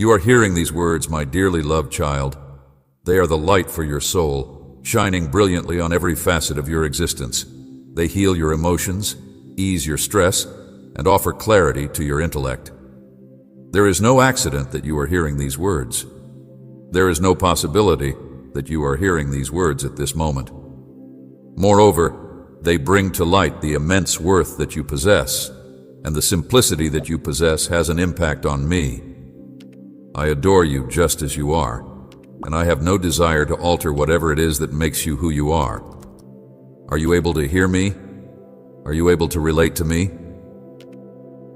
You are hearing these words, my dearly loved child. They are the light for your soul, shining brilliantly on every facet of your existence. They heal your emotions, ease your stress, and offer clarity to your intellect. There is no accident that you are hearing these words. There is no possibility that you are hearing these words at this moment. Moreover, they bring to light the immense worth that you possess, and the simplicity that you possess has an impact on me. I adore you just as you are, and I have no desire to alter whatever it is that makes you who you are. Are you able to hear me? Are you able to relate to me?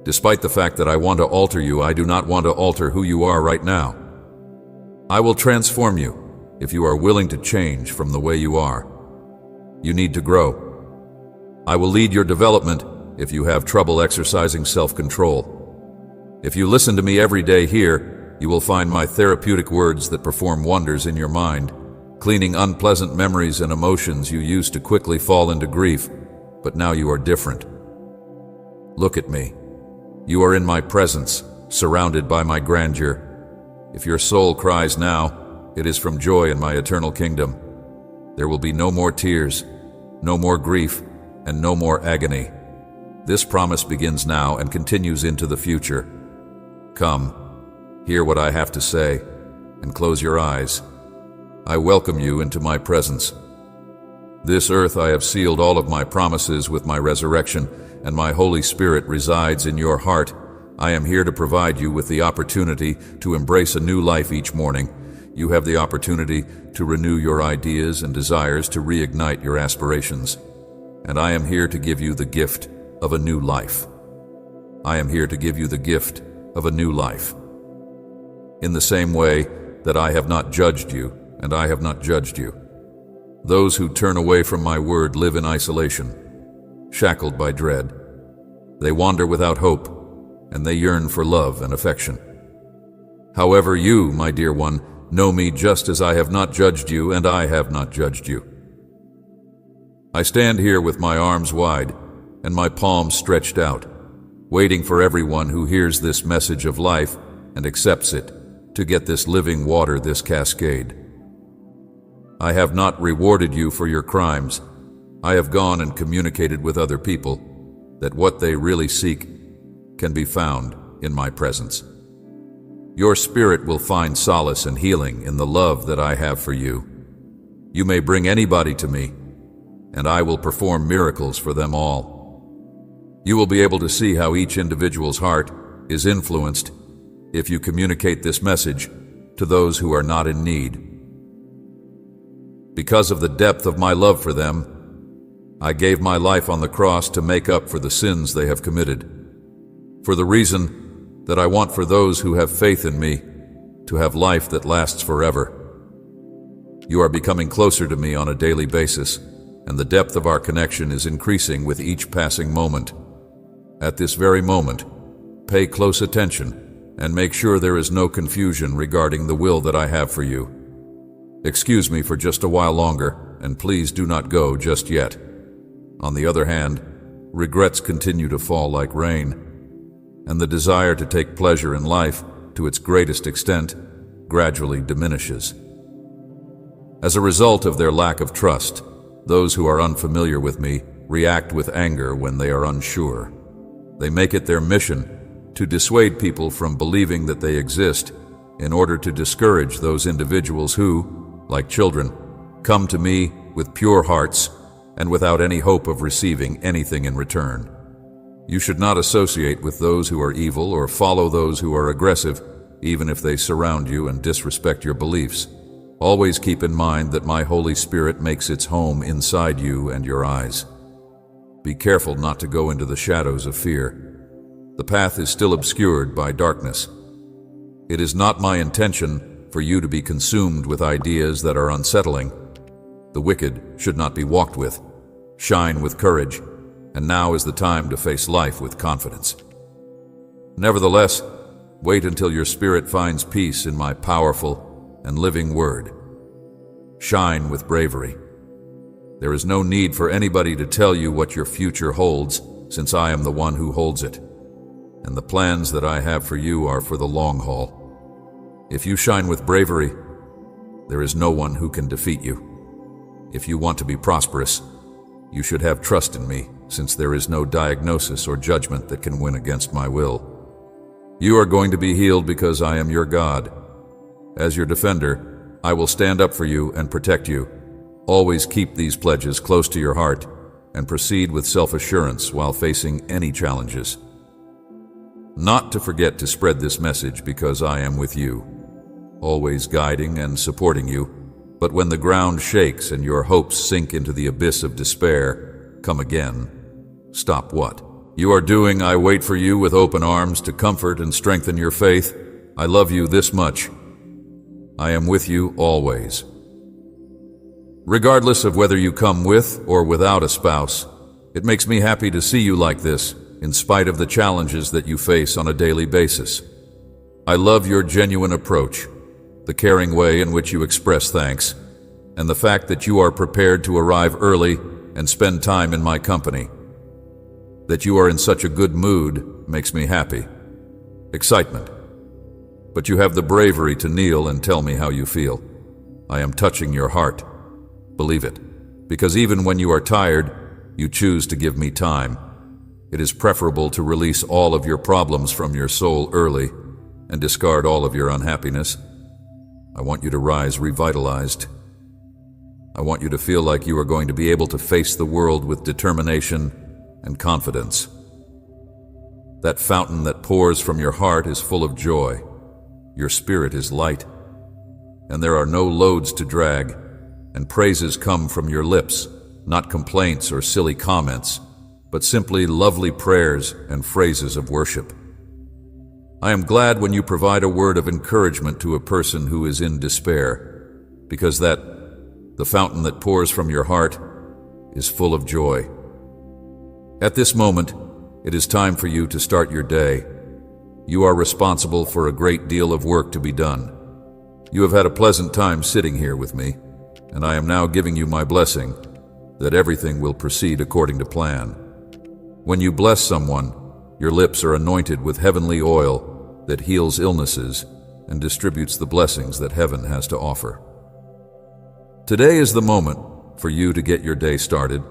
Despite the fact that I want to alter you, I do not want to alter who you are right now. I will transform you if you are willing to change from the way you are. You need to grow. I will lead your development if you have trouble exercising self-control. If you listen to me every day here, you will find my therapeutic words that perform wonders in your mind, cleaning unpleasant memories and emotions you used to quickly fall into grief, but now you are different. Look at me. You are in my presence, surrounded by my grandeur. If your soul cries now, it is from joy in my eternal kingdom. There will be no more tears, no more grief, and no more agony. This promise begins now and continues into the future. Come, hear what I have to say, and close your eyes. I welcome you into my presence. This earth I have sealed all of my promises with my resurrection, and my Holy Spirit resides in your heart. I am here to provide you with the opportunity to embrace a new life each morning. You have the opportunity to renew your ideas and desires, to reignite your aspirations. And I am here to give you the gift of a new life. I am here to give you the gift of a new life. In the same way that I have not judged you, and I have not judged you. Those who turn away from my word live in isolation, shackled by dread. They wander without hope, and they yearn for love and affection. However, you, my dear one, know me just as I have not judged you, and I have not judged you. I stand here with my arms wide and my palms stretched out, waiting for everyone who hears this message of life and accepts it to get this living water, this cascade. I have not rewarded you for your crimes. I have gone and communicated with other people that what they really seek can be found in my presence. Your spirit will find solace and healing in the love that I have for you. You may bring anybody to me, and I will perform miracles for them all. You will be able to see how each individual's heart is influenced if you communicate this message to those who are not in need. Because of the depth of my love for them, I gave my life on the cross to make up for the sins they have committed. For the reason that I want for those who have faith in me to have life that lasts forever. You are becoming closer to me on a daily basis, and the depth of our connection is increasing with each passing moment. At this very moment, pay close attention and make sure there is no confusion regarding the will that I have for you. Excuse me for just a while longer, and please do not go just yet. On the other hand, regrets continue to fall like rain, and the desire to take pleasure in life to its greatest extent gradually diminishes. As a result of their lack of trust, those who are unfamiliar with me react with anger when they are unsure. They make it their mission to dissuade people from believing that they exist in order to discourage those individuals who, like children, come to me with pure hearts and without any hope of receiving anything in return. You should not associate with those who are evil or follow those who are aggressive, even if they surround you and disrespect your beliefs. Always keep in mind that my Holy Spirit makes its home inside you and your eyes. Be careful not to go into the shadows of fear. The path is still obscured by darkness. It is not my intention for you to be consumed with ideas that are unsettling. The wicked should not be walked with. Shine with courage, and now is the time to face life with confidence. Nevertheless, wait until your spirit finds peace in my powerful and living word. Shine with bravery. There is no need for anybody to tell you what your future holds, since I am the one who holds it, and the plans that I have for you are for the long haul. If you shine with bravery, there is no one who can defeat you. If you want to be prosperous, you should have trust in me, since there is no diagnosis or judgment that can win against my will. You are going to be healed because I am your God. As your defender, I will stand up for you and protect you. Always keep these pledges close to your heart and proceed with self-assurance while facing any challenges. Not to forget to spread this message because I am with you, always guiding and supporting you. But when the ground shakes and your hopes sink into the abyss of despair, come again. Stop what you are doing. I wait for you with open arms to comfort and strengthen your faith. I love you this much. I am with you always. Regardless of whether you come with or without a spouse, it makes me happy to see you like this, in spite of the challenges that you face on a daily basis. I love your genuine approach, the caring way in which you express thanks, and the fact that you are prepared to arrive early and spend time in my company. That you are in such a good mood makes me happy. Excitement. But you have the bravery to kneel and tell me how you feel. I am touching your heart. Believe it, because even when you are tired, you choose to give me time. It is preferable to release all of your problems from your soul early and discard all of your unhappiness. I want you to rise revitalized. I want you to feel like you are going to be able to face the world with determination and confidence. That fountain that pours from your heart is full of joy. Your spirit is light, and there are no loads to drag, and praises come from your lips, not complaints or silly comments, but simply lovely prayers and phrases of worship. I am glad when you provide a word of encouragement to a person who is in despair, because the fountain that pours from your heart is full of joy. At this moment, it is time for you to start your day. You are responsible for a great deal of work to be done. You have had a pleasant time sitting here with me, and I am now giving you my blessing that everything will proceed according to plan. When you bless someone, your lips are anointed with heavenly oil that heals illnesses and distributes the blessings that heaven has to offer. Today is the moment for you to get your day started.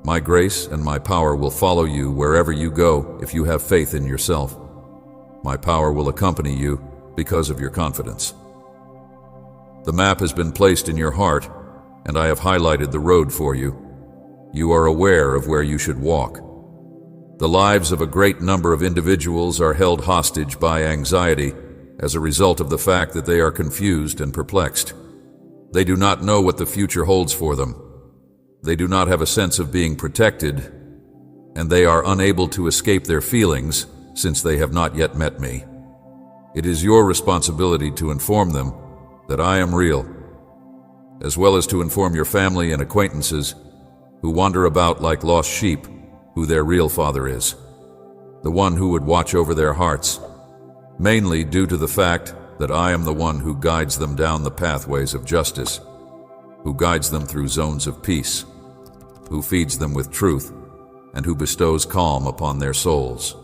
My grace and my power will follow you wherever you go if you have faith in yourself. My power will accompany you because of your confidence. The map has been placed in your heart, and I have highlighted the road for you. You are aware of where you should walk. The lives of a great number of individuals are held hostage by anxiety as a result of the fact that they are confused and perplexed. They do not know what the future holds for them. They do not have a sense of being protected, and they are unable to escape their feelings since they have not yet met me. It is your responsibility to inform them that I am real, as well as to inform your family and acquaintances who wander about like lost sheep who their real father is, the one who would watch over their hearts, mainly due to the fact that I am the one who guides them down the pathways of justice, who guides them through zones of peace, who feeds them with truth, and who bestows calm upon their souls.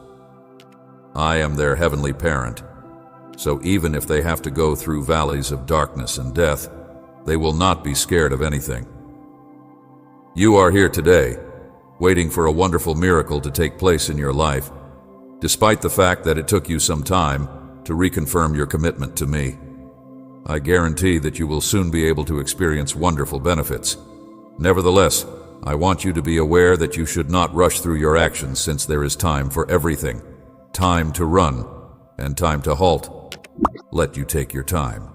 I am their heavenly parent, so even if they have to go through valleys of darkness and death, they will not be scared of anything. You are here today, waiting for a wonderful miracle to take place in your life, despite the fact that it took you some time to reconfirm your commitment to me. I guarantee that you will soon be able to experience wonderful benefits. Nevertheless, I want you to be aware that you should not rush through your actions, since there is time for everything. Time to run and time to halt. Let you take your time.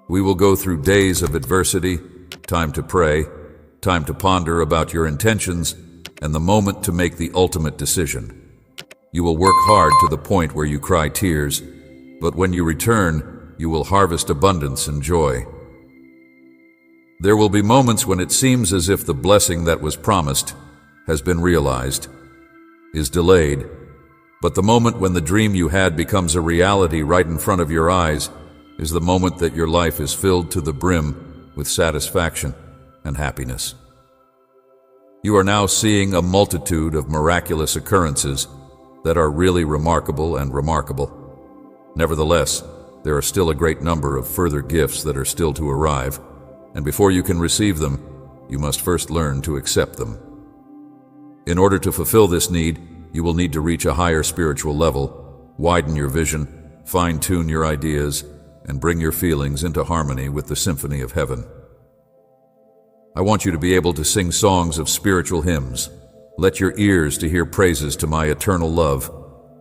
We will go through days of adversity, time to pray, time to ponder about your intentions, and the moment to make the ultimate decision. You will work hard to the point where you cry tears, but when you return, you will harvest abundance and joy. There will be moments when it seems as if the blessing that was promised has been realized, is delayed, but the moment when the dream you had becomes a reality right in front of your eyes is the moment that your life is filled to the brim with satisfaction and happiness. You are now seeing a multitude of miraculous occurrences that are really remarkable and remarkable. Nevertheless, there are still a great number of further gifts that are still to arrive, and before you can receive them, you must first learn to accept them. In order to fulfill this need, you will need to reach a higher spiritual level, widen your vision, fine-tune your ideas, and bring your feelings into harmony with the symphony of heaven. I want you to be able to sing songs of spiritual hymns. Let your ears to hear praises to my eternal love,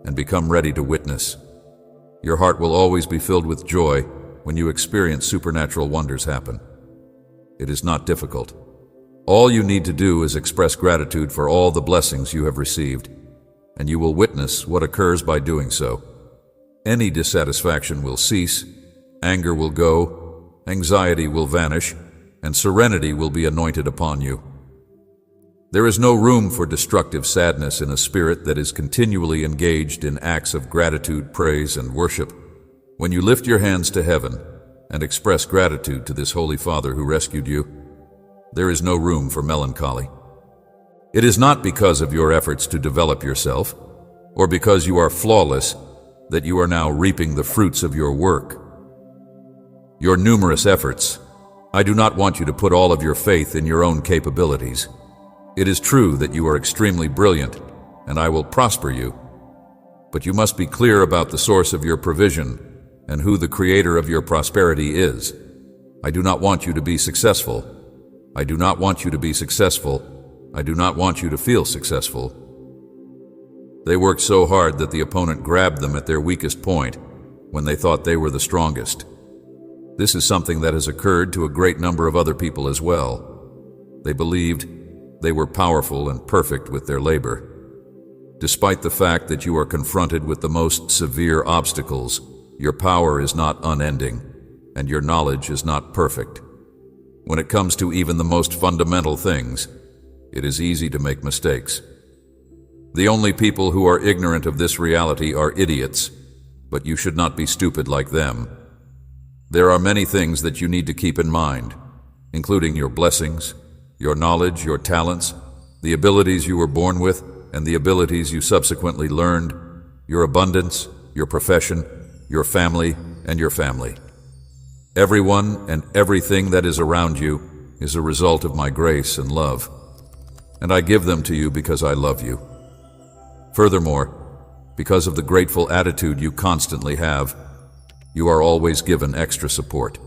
and become ready to witness. Your heart will always be filled with joy when you experience supernatural wonders happen. It is not difficult. All you need to do is express gratitude for all the blessings you have received, and you will witness what occurs by doing so. Any dissatisfaction will cease, anger will go, anxiety will vanish, and serenity will be anointed upon you. There is no room for destructive sadness in a spirit that is continually engaged in acts of gratitude, praise, and worship. When you lift your hands to heaven and express gratitude to this Holy Father who rescued you, there is no room for melancholy. It is not because of your efforts to develop yourself, or because you are flawless, that you are now reaping the fruits of your work. Your numerous efforts. I do not want you to put all of your faith in your own capabilities. It is true that you are extremely brilliant, and I will prosper you. But you must be clear about the source of your provision and who the creator of your prosperity is. I do not want you to be successful. I do not want you to be successful. I do not want you to feel successful. They worked so hard that the opponent grabbed them at their weakest point when they thought they were the strongest. This is something that has occurred to a great number of other people as well. They believed they were powerful and perfect with their labor. Despite the fact that you are confronted with the most severe obstacles, your power is not unending, and your knowledge is not perfect. When it comes to even the most fundamental things, it is easy to make mistakes. The only people who are ignorant of this reality are idiots, but you should not be stupid like them. There are many things that you need to keep in mind, including your blessings, your knowledge, your talents, the abilities you were born with, and the abilities you subsequently learned, your abundance, your profession, your family, and your family. Everyone and everything that is around you is a result of my grace and love, and I give them to you because I love you. Furthermore, because of the grateful attitude you constantly have, you are always given extra support.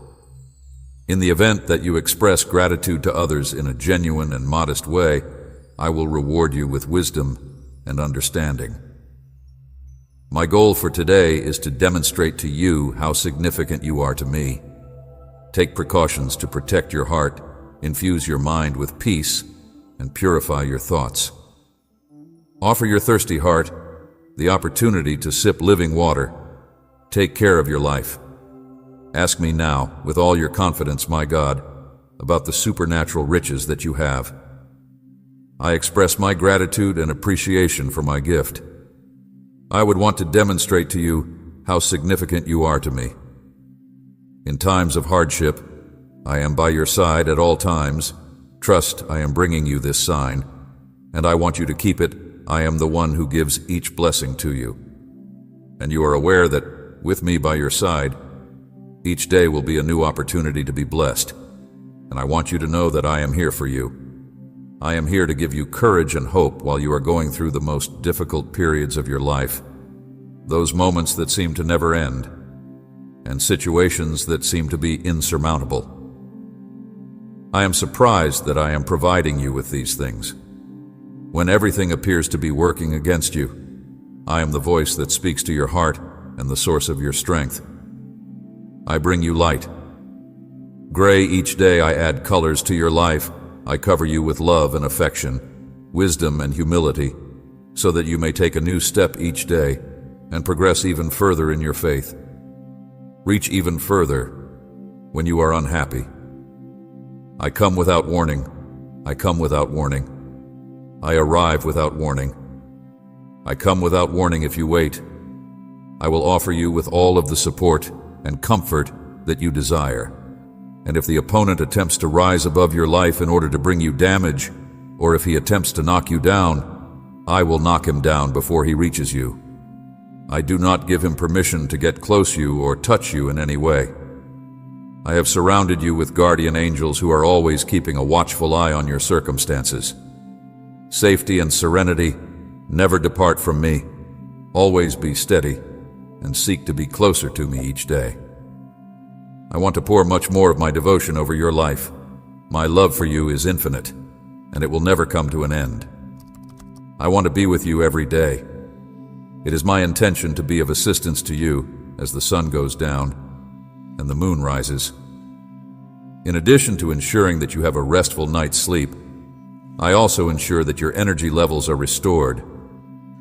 In the event that you express gratitude to others in a genuine and modest way, I will reward you with wisdom and understanding. My goal for today is to demonstrate to you how significant you are to me. Take precautions to protect your heart, infuse your mind with peace, and purify your thoughts. Offer your thirsty heart the opportunity to sip living water. Take care of your life. Ask me now, with all your confidence, my God, about the supernatural riches that you have. I express my gratitude and appreciation for my gift. I would want to demonstrate to you how significant you are to me. In times of hardship, I am by your side at all times. Trust I am bringing you this sign, and I want you to keep it. I am the one who gives each blessing to you. And you are aware that, with me by your side, each day will be a new opportunity to be blessed, and I want you to know that I am here for you. I am here to give you courage and hope while you are going through the most difficult periods of your life, those moments that seem to never end, and situations that seem to be insurmountable. I am surprised that I am providing you with these things. When everything appears to be working against you, I am the voice that speaks to your heart and the source of your strength. I bring you light. Gray each day I add colors to your life. I cover you with love and affection, wisdom and humility, so that you may take a new step each day and progress even further in your faith. Reach even further when you are unhappy. I come without warning. I come without warning. I arrive without warning. I come without warning if you wait. I will offer you with all of the support and comfort that you desire. And if the opponent attempts to rise above your life in order to bring you damage, or if he attempts to knock you down, I will knock him down before he reaches you. I do not give him permission to get close to you or touch you in any way. I have surrounded you with guardian angels who are always keeping a watchful eye on your circumstances. Safety and serenity never depart from me. Always be steady and seek to be closer to me each day. I want to pour much more of my devotion over your life. My love for you is infinite, and it will never come to an end. I want to be with you every day. It is my intention to be of assistance to you as the sun goes down and the moon rises. In addition to ensuring that you have a restful night's sleep, I also ensure that your energy levels are restored.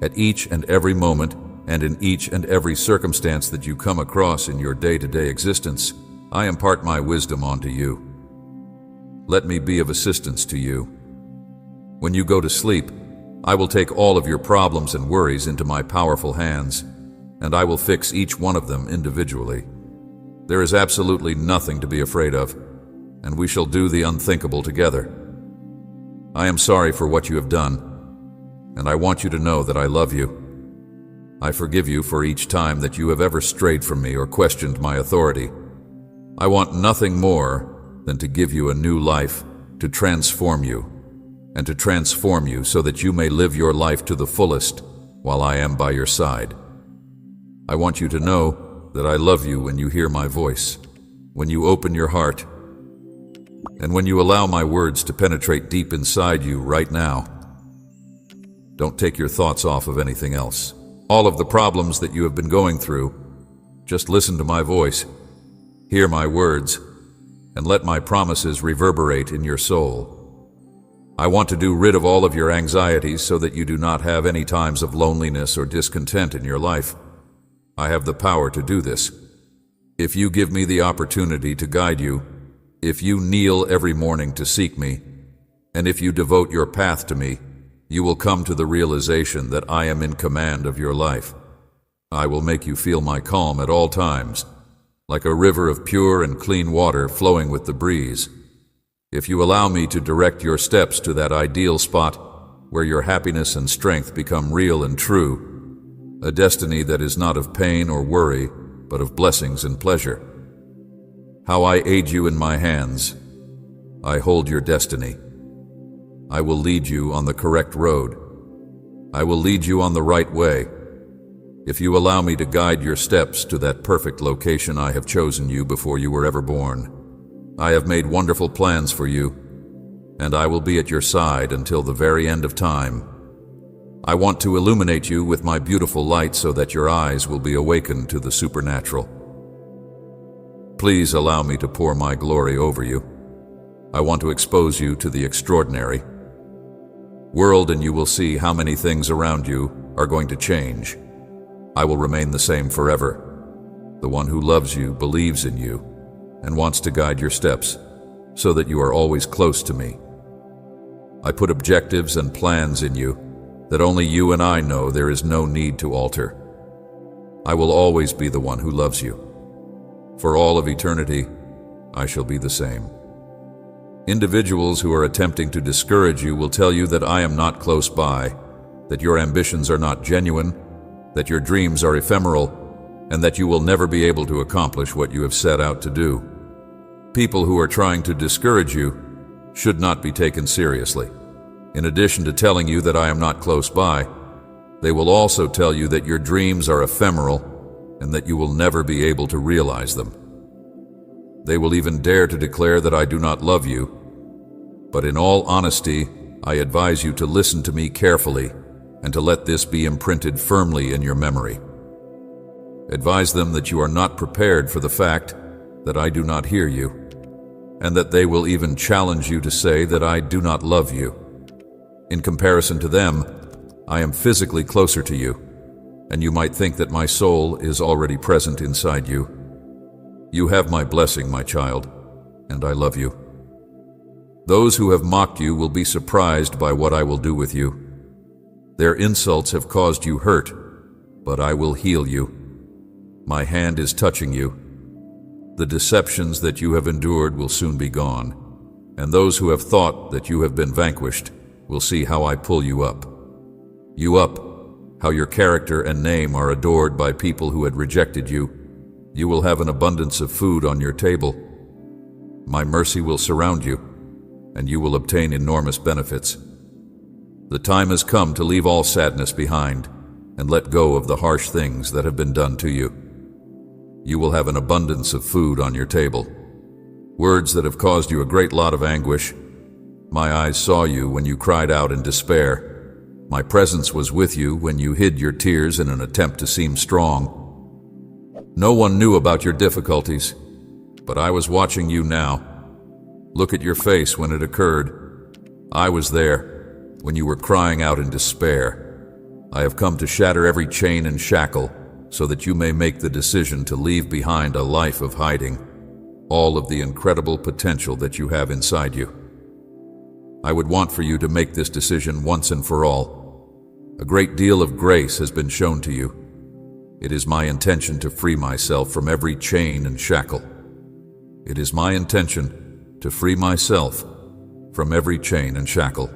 At each and every moment, and in each and every circumstance that you come across in your day-to-day existence, I impart my wisdom onto you. Let me be of assistance to you. When you go to sleep, I will take all of your problems and worries into my powerful hands, and I will fix each one of them individually. There is absolutely nothing to be afraid of, and we shall do the unthinkable together. I am sorry for what you have done, and I want you to know that I love you. I forgive you for each time that you have ever strayed from me or questioned my authority. I want nothing more than to give you a new life, to transform you, and to transform you so that you may live your life to the fullest while I am by your side. I want you to know that I love you when you hear my voice, when you open your heart, and when you allow my words to penetrate deep inside you right now. Don't take your thoughts off of anything else. All of the problems that you have been going through, just listen to my voice, hear my words, and let my promises reverberate in your soul. I want to do rid of all of your anxieties so that you do not have any times of loneliness or discontent in your life. I have the power to do this. If you give me the opportunity to guide you, if you kneel every morning to seek me, and if you devote your path to me, you will come to the realization that I am in command of your life. I will make you feel my calm at all times, like a river of pure and clean water flowing with the breeze. If you allow me to direct your steps to that ideal spot where your happiness and strength become real and true, a destiny that is not of pain or worry, but of blessings and pleasure. How I aid you in my hands. I hold your destiny. I will lead you on the correct road. I will lead you on the right way. If you allow me to guide your steps to that perfect location I have chosen you before you were ever born. I have made wonderful plans for you, and I will be at your side until the very end of time. I want to illuminate you with my beautiful light so that your eyes will be awakened to the supernatural. Please allow me to pour my glory over you. I want to expose you to the extraordinary world, and you will see how many things around you are going to change. I will remain the same forever. The one who loves you, believes in you, and wants to guide your steps so that you are always close to me. I put objectives and plans in you that only you and I know there is no need to alter. I will always be the one who loves you. For all of eternity, I shall be the same. Individuals who are attempting to discourage you will tell you that I am not close by, that your ambitions are not genuine, that your dreams are ephemeral, and that you will never be able to accomplish what you have set out to do. People who are trying to discourage you should not be taken seriously. In addition to telling you that I am not close by, they will also tell you that your dreams are ephemeral and that you will never be able to realize them. They will even dare to declare that I do not love you, but in all honesty, I advise you to listen to me carefully and to let this be imprinted firmly in your memory. Advise them that you are not prepared for the fact that I do not hear you, and that they will even challenge you to say that I do not love you. In comparison to them, I am physically closer to you, and you might think that my soul is already present inside you. You have my blessing, my child, and I love you. Those who have mocked you will be surprised by what I will do with you. Their insults have caused you hurt, but I will heal you. My hand is touching you. The deceptions that you have endured will soon be gone, and those who have thought that you have been vanquished will see how I pull you up. You up, how your character and name are adored by people who had rejected you. You will have an abundance of food on your table. My mercy will surround you, and you will obtain enormous benefits. The time has come to leave all sadness behind and let go of the harsh things that have been done to you. You will have an abundance of food on your table. Words that have caused you a great lot of anguish. My eyes saw you when you cried out in despair. My presence was with you when you hid your tears in an attempt to seem strong. No one knew about your difficulties, but I was watching you now. Look at your face when it occurred. I was there when you were crying out in despair. I have come to shatter every chain and shackle so that you may make the decision to leave behind a life of hiding all of the incredible potential that you have inside you. I would want for you to make this decision once and for all. A great deal of grace has been shown to you. It is my intention to free myself from every chain and shackle. It is my intention to free myself from every chain and shackle.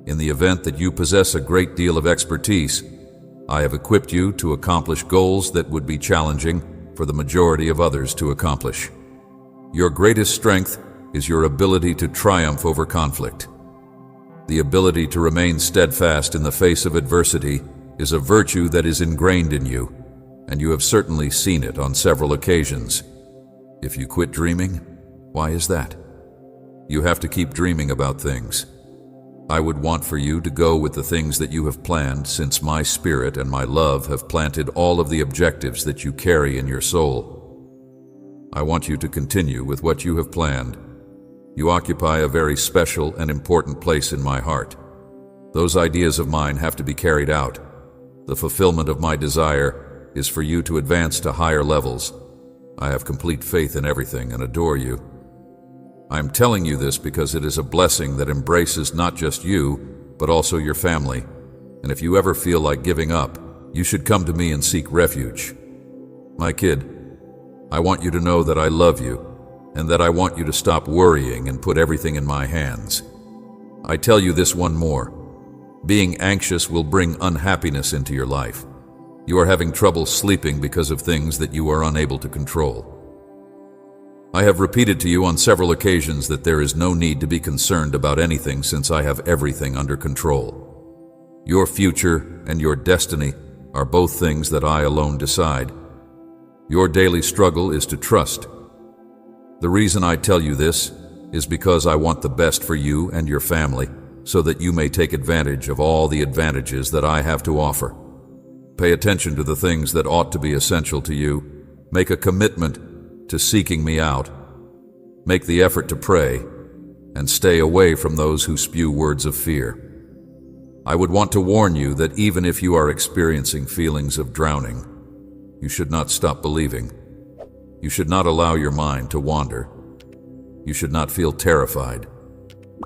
In the event that you possess a great deal of expertise, I have equipped you to accomplish goals that would be challenging for the majority of others to accomplish. Your greatest strength is your ability to triumph over conflict. The ability to remain steadfast in the face of adversity is a virtue that is ingrained in you, and you have certainly seen it on several occasions. If you quit dreaming, why is that? You have to keep dreaming about things. I would want for you to go with the things that you have planned, since my spirit and my love have planted all of the objectives that you carry in your soul. I want you to continue with what you have planned. You occupy a very special and important place in my heart. Those ideas of mine have to be carried out. The fulfillment of my desire is for you to advance to higher levels. I have complete faith in everything and adore you. I am telling you this because it is a blessing that embraces not just you, but also your family. And if you ever feel like giving up, you should come to me and seek refuge. My kid, I want you to know that I love you, and that I want you to stop worrying and put everything in my hands. I tell you this one more. Being anxious will bring unhappiness into your life. You are having trouble sleeping because of things that you are unable to control. I have repeated to you on several occasions that there is no need to be concerned about anything, since I have everything under control. Your future and your destiny are both things that I alone decide. Your daily struggle is to trust. The reason I tell you this is because I want the best for you and your family, so that you may take advantage of all the advantages that I have to offer. Pay attention to the things that ought to be essential to you. Make a commitment to seeking me out. Make the effort to pray, and stay away from those who spew words of fear. I would want to warn you that even if you are experiencing feelings of drowning, you should not stop believing. You should not allow your mind to wander. You should not feel terrified,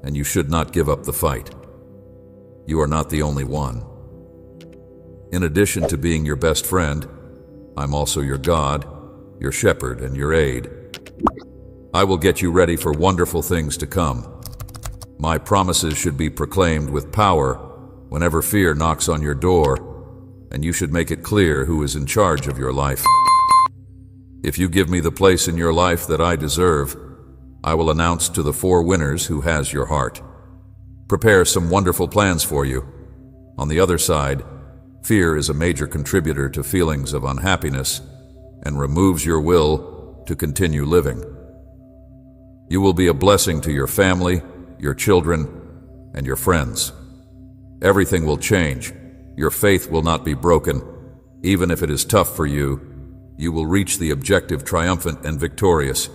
and you should not give up the fight. You are not the only one. In addition to being your best friend, I'm also your God, your shepherd, and your aid. I will get you ready for wonderful things to come. My promises should be proclaimed with power whenever fear knocks on your door, and you should make it clear who is in charge of your life. If you give me the place in your life that I deserve, I will announce to the 4 winners who has your heart. Prepare some wonderful plans for you. On the other side, fear is a major contributor to feelings of unhappiness and removes your will to continue living. You will be a blessing to your family, your children, and your friends. Everything will change. Your faith will not be broken. Even if it is tough for you, you will reach the objective triumphant and victorious.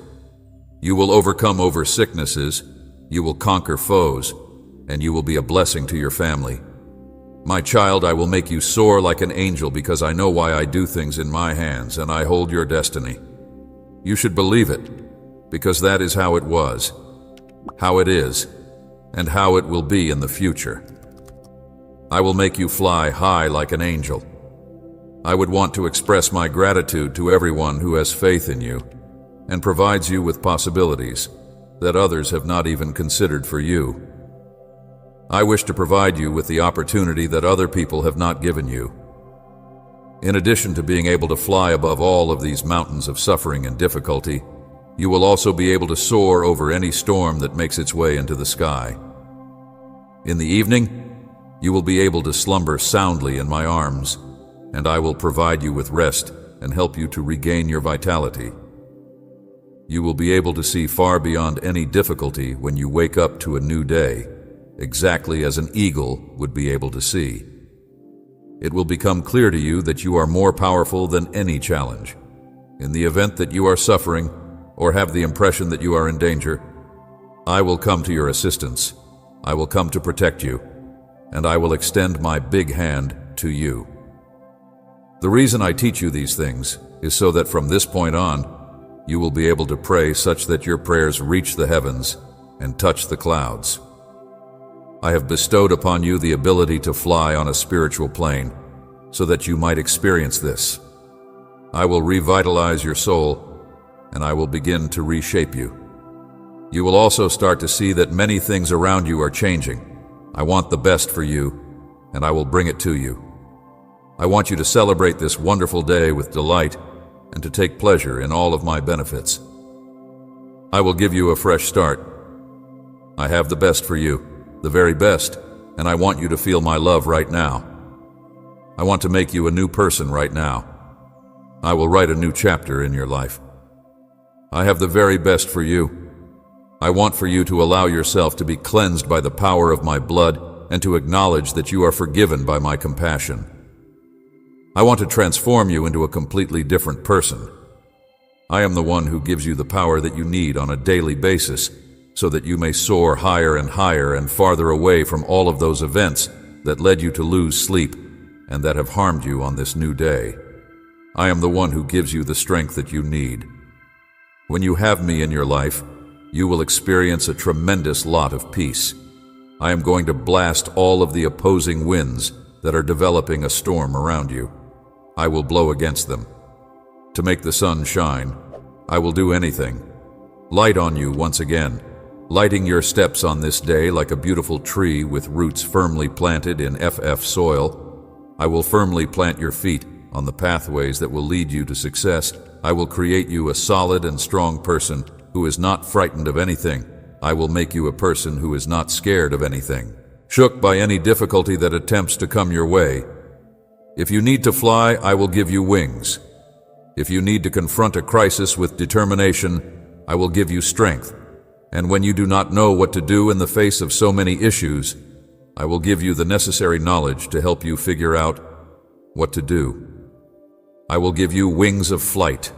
You will overcome over sicknesses, you will conquer foes, and you will be a blessing to your family. My child, I will make you soar like an angel, because I know why I do things in my hands, and I hold your destiny. You should believe it, because that is how it was, how it is, and how it will be in the future. I will make you fly high like an angel. I would want to express my gratitude to everyone who has faith in you and provides you with possibilities that others have not even considered for you. I wish to provide you with the opportunity that other people have not given you. In addition to being able to fly above all of these mountains of suffering and difficulty, you will also be able to soar over any storm that makes its way into the sky. In the evening, you will be able to slumber soundly in my arms, and I will provide you with rest and help you to regain your vitality. You will be able to see far beyond any difficulty when you wake up to a new day, exactly as an eagle would be able to see. It will become clear to you that you are more powerful than any challenge. In the event that you are suffering or have the impression that you are in danger, I will come to your assistance. I will come to protect you, and I will extend my big hand to you. The reason I teach you these things is so that from this point on, you will be able to pray such that your prayers reach the heavens and touch the clouds. I have bestowed upon you the ability to fly on a spiritual plane so that you might experience this. I will revitalize your soul, and I will begin to reshape you. You will also start to see that many things around you are changing. I want the best for you, and I will bring it to you. I want you to celebrate this wonderful day with delight and to take pleasure in all of my benefits. I will give you a fresh start. I have the best for you, the very best, and I want you to feel my love right now. I want to make you a new person right now. I will write a new chapter in your life. I have the very best for you. I want for you to allow yourself to be cleansed by the power of my blood and to acknowledge that you are forgiven by my compassion. I want to transform you into a completely different person. I am the one who gives you the power that you need on a daily basis so that you may soar higher and farther away from all of those events that led you to lose sleep and that have harmed you on this new day. I am the one who gives you the strength that you need. When you have me in your life, you will experience a tremendous lot of peace. I am going to blast all of the opposing winds that are developing a storm around you. I will blow against them. To make the sun shine, I will do anything. Light on you once again, lighting your steps on this day like a beautiful tree with roots firmly planted in FF soil. I will firmly plant your feet on the pathways that will lead you to success. I will create you a solid and strong person who is not frightened of anything. I will make you a person who is not scared of anything, shook by any difficulty that attempts to come your way. If you need to fly, I will give you wings. If you need to confront a crisis with determination, I will give you strength. And when you do not know what to do in the face of so many issues, I will give you the necessary knowledge to help you figure out what to do. I will give you wings of flight.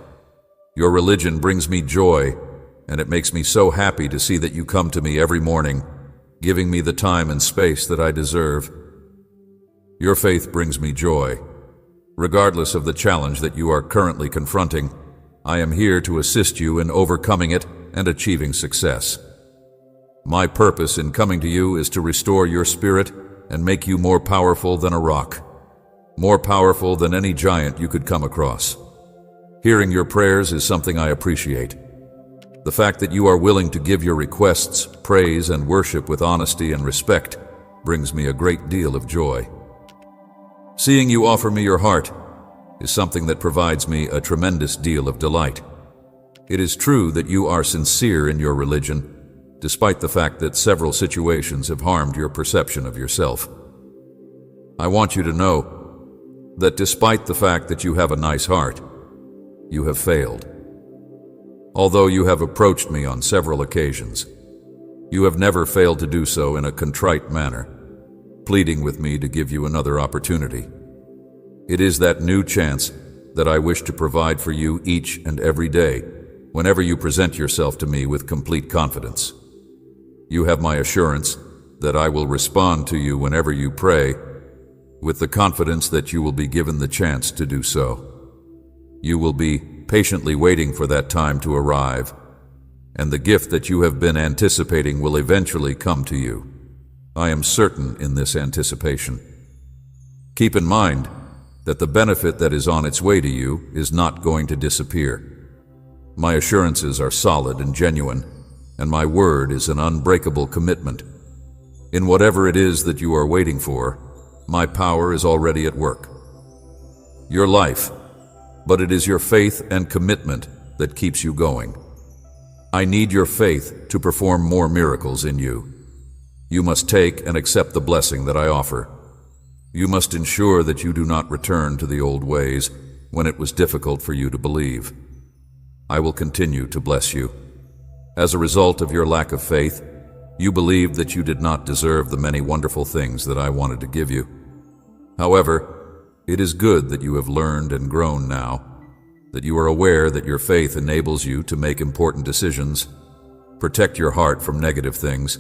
Your religion brings me joy, and it makes me so happy to see that you come to me every morning, giving me the time and space that I deserve. Your faith brings me joy. Regardless of the challenge that you are currently confronting, I am here to assist you in overcoming it and achieving success. My purpose in coming to you is to restore your spirit and make you more powerful than a rock, more powerful than any giant you could come across. Hearing your prayers is something I appreciate. The fact that you are willing to give your requests, praise, and worship with honesty and respect brings me a great deal of joy. Seeing you offer me your heart is something that provides me a tremendous deal of delight. It is true that you are sincere in your religion, despite the fact that several situations have harmed your perception of yourself. I want you to know that despite the fact that you have a nice heart, you have failed. Although you have approached me on several occasions, you have never failed to do so in a contrite manner, pleading with me to give you another opportunity. It is that new chance that I wish to provide for you each and every day, whenever you present yourself to me with complete confidence. You have my assurance that I will respond to you whenever you pray, with the confidence that you will be given the chance to do so. You will be patiently waiting for that time to arrive, and the gift that you have been anticipating will eventually come to you. I am certain in this anticipation. Keep in mind that the benefit that is on its way to you is not going to disappear. My assurances are solid and genuine, and my word is an unbreakable commitment. In whatever it is that you are waiting for, my power is already at work. Your life, but it is your faith and commitment that keeps you going. I need your faith to perform more miracles in you. You must take and accept the blessing that I offer. You must ensure that you do not return to the old ways when it was difficult for you to believe. I will continue to bless you. As a result of your lack of faith, you believed that you did not deserve the many wonderful things that I wanted to give you. However, it is good that you have learned and grown now, that you are aware that your faith enables you to make important decisions, protect your heart from negative things,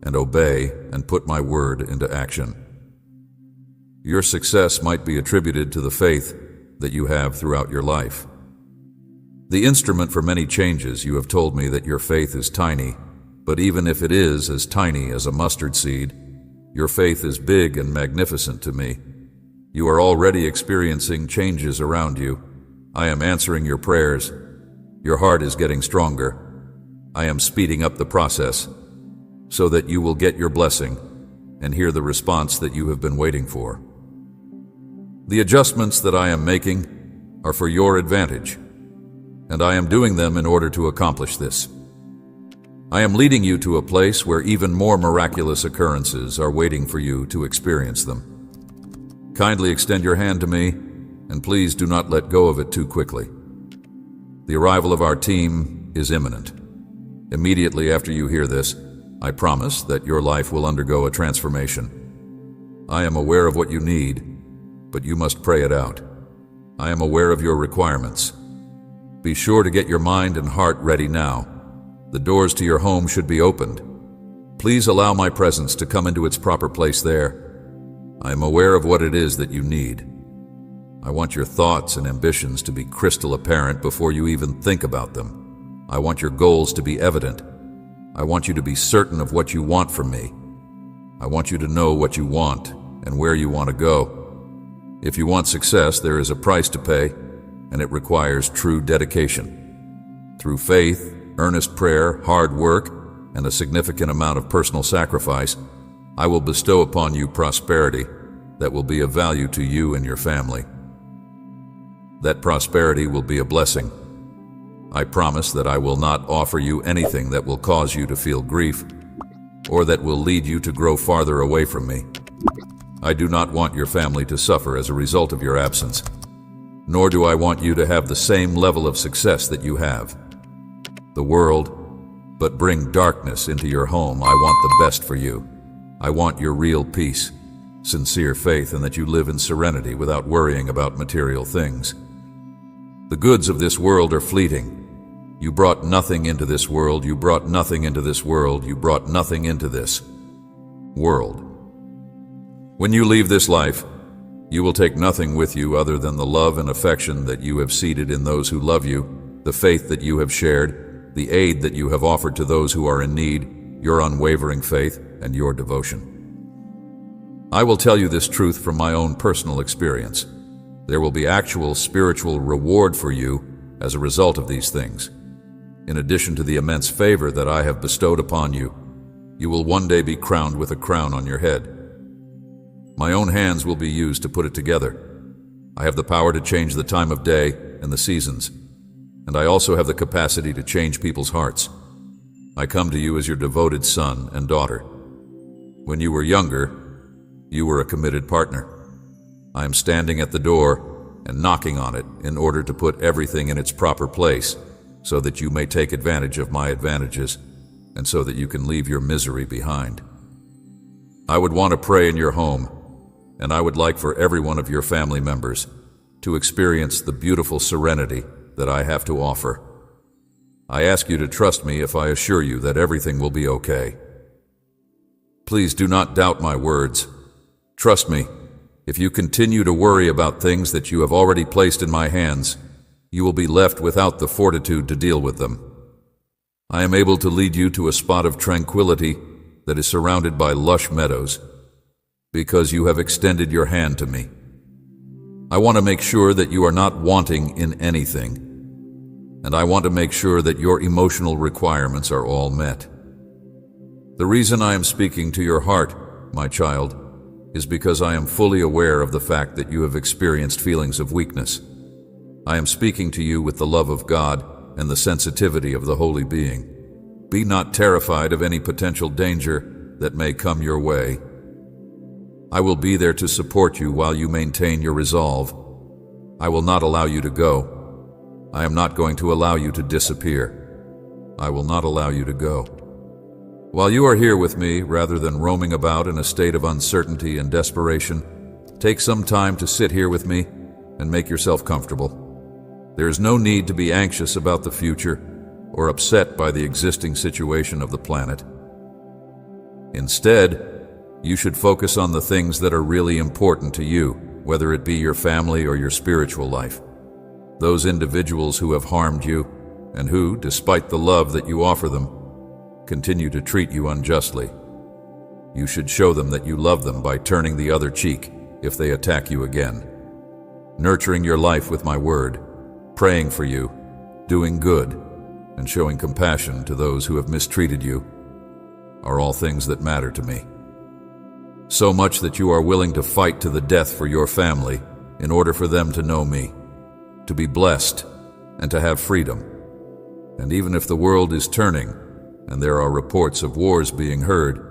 and obey and put my word into action. Your success might be attributed to the faith that you have throughout your life. The instrument for many changes, you have told me that your faith is tiny, but even if it is as tiny as a mustard seed, your faith is big and magnificent to me. You are already experiencing changes around you. I am answering your prayers. Your heart is getting stronger. I am speeding up the process so that you will get your blessing and hear the response that you have been waiting for. The adjustments that I am making are for your advantage, and I am doing them in order to accomplish this. I am leading you to a place where even more miraculous occurrences are waiting for you to experience them. Kindly extend your hand to me, and please do not let go of it too quickly. The arrival of our team is imminent. Immediately after you hear this, I promise that your life will undergo a transformation. I am aware of what you need, but you must pray it out. I am aware of your requirements. Be sure to get your mind and heart ready now. The doors to your home should be opened. Please allow my presence to come into its proper place there. I am aware of what it is that you need. I want your thoughts and ambitions to be crystal apparent before you even think about them. I want your goals to be evident. I want you to be certain of what you want from me. I want you to know what you want and where you want to go. If you want success, there is a price to pay, and it requires true dedication. Through faith, earnest prayer, hard work, and a significant amount of personal sacrifice, I will bestow upon you prosperity that will be of value to you and your family. That prosperity will be a blessing. I promise that I will not offer you anything that will cause you to feel grief or that will lead you to grow farther away from me. I do not want your family to suffer as a result of your absence, nor do I want you to have the same level of success that you have. The world, but bring darkness into your home. I want the best for you. I want your real peace, sincere faith, and that you live in serenity without worrying about material things. The goods of this world are fleeting. You brought nothing into this world. You brought nothing into this world. You brought nothing into this world. When you leave this life, you will take nothing with you other than the love and affection that you have seeded in those who love you, the faith that you have shared, the aid that you have offered to those who are in need, your unwavering faith, and your devotion. I will tell you this truth from my own personal experience. There will be actual spiritual reward for you as a result of these things. In addition to the immense favor that I have bestowed upon you, you will one day be crowned with a crown on your head. My own hands will be used to put it together. I have the power to change the time of day and the seasons, and I also have the capacity to change people's hearts. I come to you as your devoted son and daughter. When you were younger, you were a committed partner. I am standing at the door and knocking on it in order to put everything in its proper place so that you may take advantage of my advantages and so that you can leave your misery behind. I would want to pray in your home, and I would like for every one of your family members to experience the beautiful serenity that I have to offer. I ask you to trust me if I assure you that everything will be okay. Please do not doubt my words. Trust me, if you continue to worry about things that you have already placed in my hands, you will be left without the fortitude to deal with them. I am able to lead you to a spot of tranquility that is surrounded by lush meadows, because you have extended your hand to me. I want to make sure that you are not wanting in anything, and I want to make sure that your emotional requirements are all met. The reason I am speaking to your heart, my child, is because I am fully aware of the fact that you have experienced feelings of weakness. I am speaking to you with the love of God and the sensitivity of the Holy Being. Be not terrified of any potential danger that may come your way. I will be there to support you while you maintain your resolve. I will not allow you to go. I am not going to allow you to disappear. I will not allow you to go. While you are here with me, rather than roaming about in a state of uncertainty and desperation, take some time to sit here with me and make yourself comfortable. There is no need to be anxious about the future or upset by the existing situation of the planet. Instead, you should focus on the things that are really important to you, whether it be your family or your spiritual life. Those individuals who have harmed you and who, despite the love that you offer them, continue to treat you unjustly. You should show them that you love them by turning the other cheek if they attack you again. Nurturing your life with my word, praying for you, doing good, and showing compassion to those who have mistreated you are all things that matter to me. So much that you are willing to fight to the death for your family in order for them to know me, to be blessed, and to have freedom. And even if the world is turning, and there are reports of wars being heard,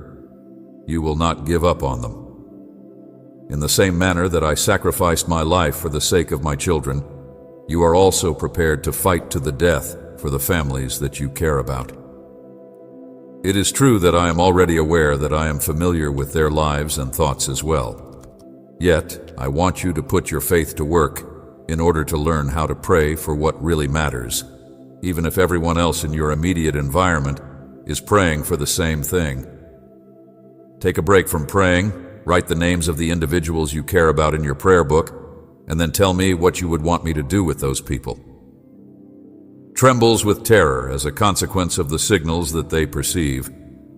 you will not give up on them. In the same manner that I sacrificed my life for the sake of my children, you are also prepared to fight to the death for the families that you care about. It is true that I am already aware that I am familiar with their lives and thoughts as well. Yet, I want you to put your faith to work in order to learn how to pray for what really matters, even if everyone else in your immediate environment is praying for the same thing. Take a break from praying, write the names of the individuals you care about in your prayer book, and then tell me what you would want me to do with those people. Trembles with terror as a consequence of the signals that they perceive,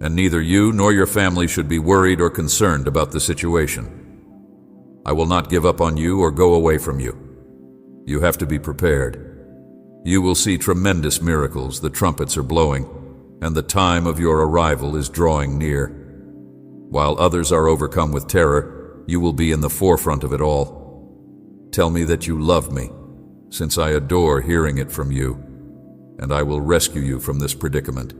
and neither you nor your family should be worried or concerned about the situation. I will not give up on you or go away from you. You have to be prepared. You will see tremendous miracles. The trumpets are blowing, and the time of your arrival is drawing near. While others are overcome with terror, you will be in the forefront of it all. Tell me that you love me, since I adore hearing it from you, and I will rescue you from this predicament.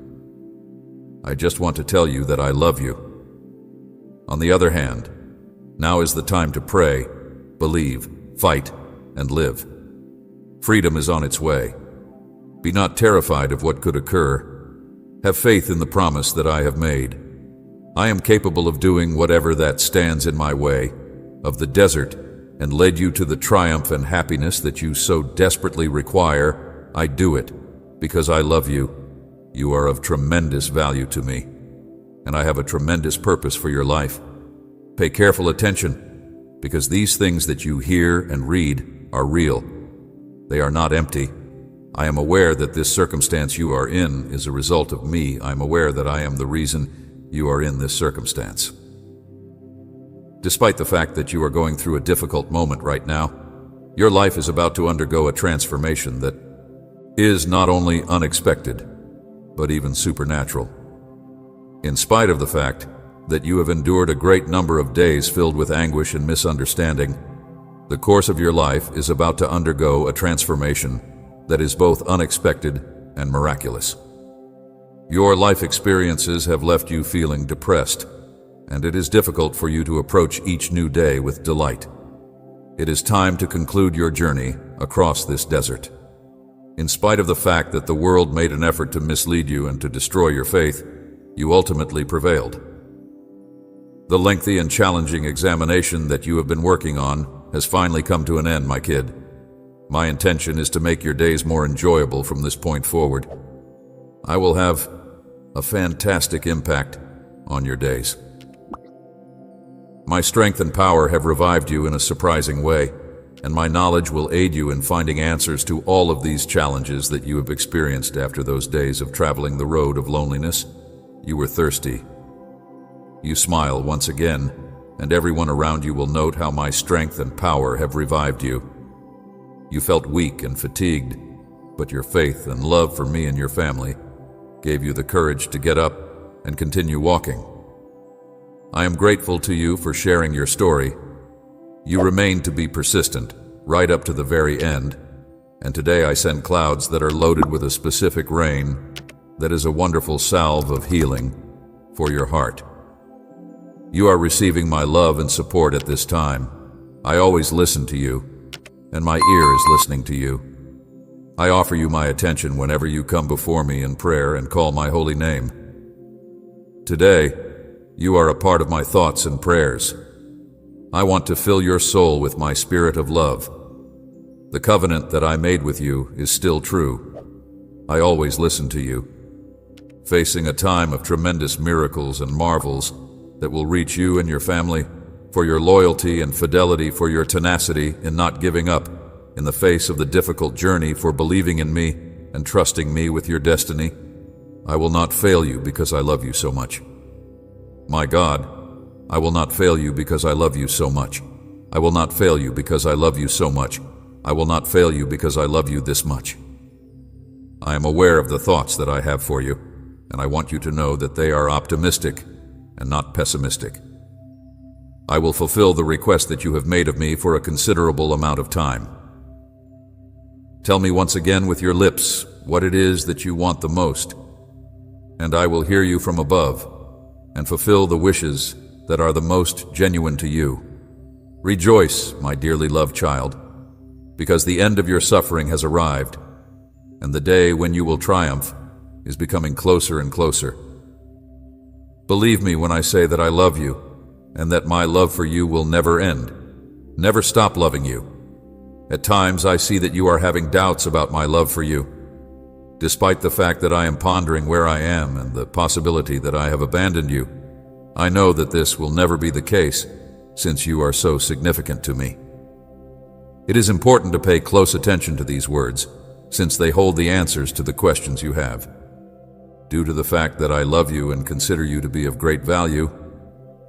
I just want to tell you that I love you. On the other hand, now is the time to pray, believe, fight, and live. Freedom is on its way. Be not terrified of what could occur. Have faith in the promise that I have made. I am capable of doing whatever that stands in my way of the desert and led you to the triumph and happiness that you so desperately require. I do it because I love you. You are of tremendous value to me, and I have a tremendous purpose for your life. Pay careful attention, because these things that you hear and read are real. They are not empty. I am aware that this circumstance you are in is a result of me. I am aware that I am the reason you are in this circumstance. Despite the fact that you are going through a difficult moment right now, your life is about to undergo a transformation that is not only unexpected, but even supernatural. In spite of the fact that you have endured a great number of days filled with anguish and misunderstanding, the course of your life is about to undergo a transformation that is both unexpected and miraculous. Your life experiences have left you feeling depressed, and it is difficult for you to approach each new day with delight. It is time to conclude your journey across this desert. In spite of the fact that the world made an effort to mislead you and to destroy your faith, you ultimately prevailed. The lengthy and challenging examination that you have been working on has finally come to an end, my kid. My intention is to make your days more enjoyable from this point forward. I will have a fantastic impact on your days. My strength and power have revived you in a surprising way, and my knowledge will aid you in finding answers to all of these challenges that you have experienced after those days of traveling the road of loneliness. You were thirsty. You smile once again, and everyone around you will note how my strength and power have revived you. You felt weak and fatigued, but your faith and love for me and your family gave you the courage to get up and continue walking. I am grateful to you for sharing your story. You remain to be persistent, right up to the very end, and today I send clouds that are loaded with a specific rain that is a wonderful salve of healing for your heart. You are receiving my love and support at this time. I always listen to you, and my ear is listening to you. I offer you my attention whenever you come before me in prayer and call my holy name. Today, you are a part of my thoughts and prayers. I want to fill your soul with my spirit of love. The covenant that I made with you is still true. I always listen to you. Facing a time of tremendous miracles and marvels that will reach you and your family, for your loyalty and fidelity, for your tenacity in not giving up in the face of the difficult journey, for believing in me and trusting me with your destiny. I will not fail you because I love you so much. My God, I will not fail you because I love you so much. I will not fail you because I love you so much. I will not fail you because I love you this much. I am aware of the thoughts that I have for you, and I want you to know that they are optimistic and not pessimistic. I will fulfill the request that you have made of me for a considerable amount of time. Tell me once again with your lips what it is that you want the most, and I will hear you from above and fulfill the wishes that are the most genuine to you. Rejoice, my dearly loved child, because the end of your suffering has arrived, and the day when you will triumph is becoming closer and closer. Believe me when I say that I love you, and that my love for you will never end, never stop loving you. At times I see that you are having doubts about my love for you, despite the fact that I am pondering where I am and the possibility that I have abandoned you. I know that this will never be the case, since you are so significant to me. It is important to pay close attention to these words, since they hold the answers to the questions you have. Due to the fact that I love you and consider you to be of great value,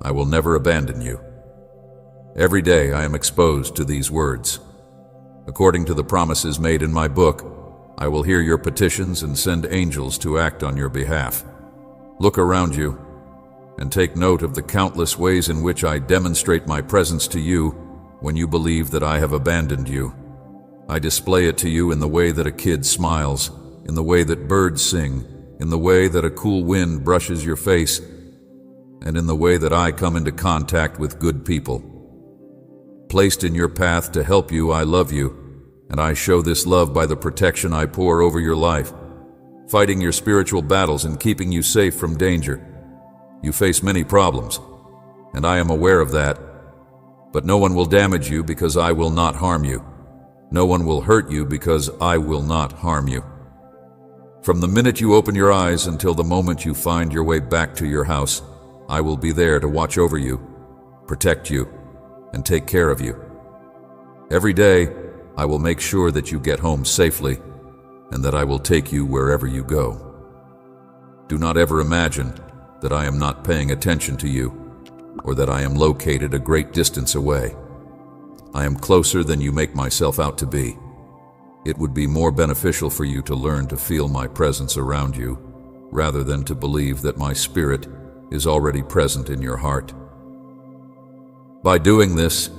I will never abandon you. Every day I am exposed to these words. According to the promises made in my book, I will hear your petitions and send angels to act on your behalf. Look around you and take note of the countless ways in which I demonstrate my presence to you when you believe that I have abandoned you. I display it to you in the way that a kid smiles, in the way that birds sing, in the way that a cool wind brushes your face, and in the way that I come into contact with good people. Placed in your path to help you, I love you, and I show this love by the protection I pour over your life, fighting your spiritual battles and keeping you safe from danger. You face many problems, and I am aware of that, but no one will damage you because I will not harm you. No one will hurt you because I will not harm you. From the minute you open your eyes until the moment you find your way back to your house, I will be there to watch over you, protect you, and take care of you. Every day, I will make sure that you get home safely and that I will take you wherever you go. Do not ever imagine that I am not paying attention to you or that I am located a great distance away. I am closer than you make myself out to be. It would be more beneficial for you to learn to feel my presence around you rather than to believe that my spirit is already present in your heart. By doing this,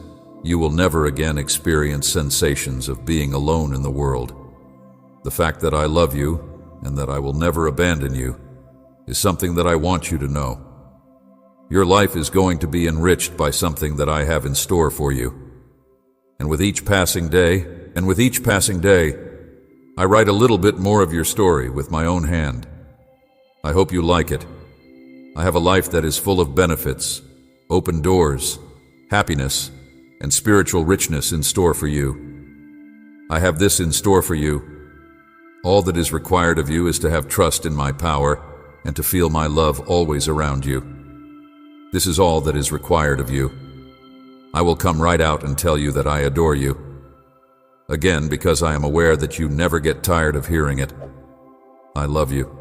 you will never again experience sensations of being alone in the world. The fact that I love you and that I will never abandon you is something that I want you to know. Your life is going to be enriched by something that I have in store for you. And with each passing day, I write a little bit more of your story with my own hand. I hope you like it. I have a life that is full of benefits, open doors, happiness, and spiritual richness in store for you. I have this in store for you. All that is required of you is to have trust in my power and to feel my love always around you. This is all that is required of you. I will come right out and tell you that I adore you. Again, because I am aware that you never get tired of hearing it. I love you.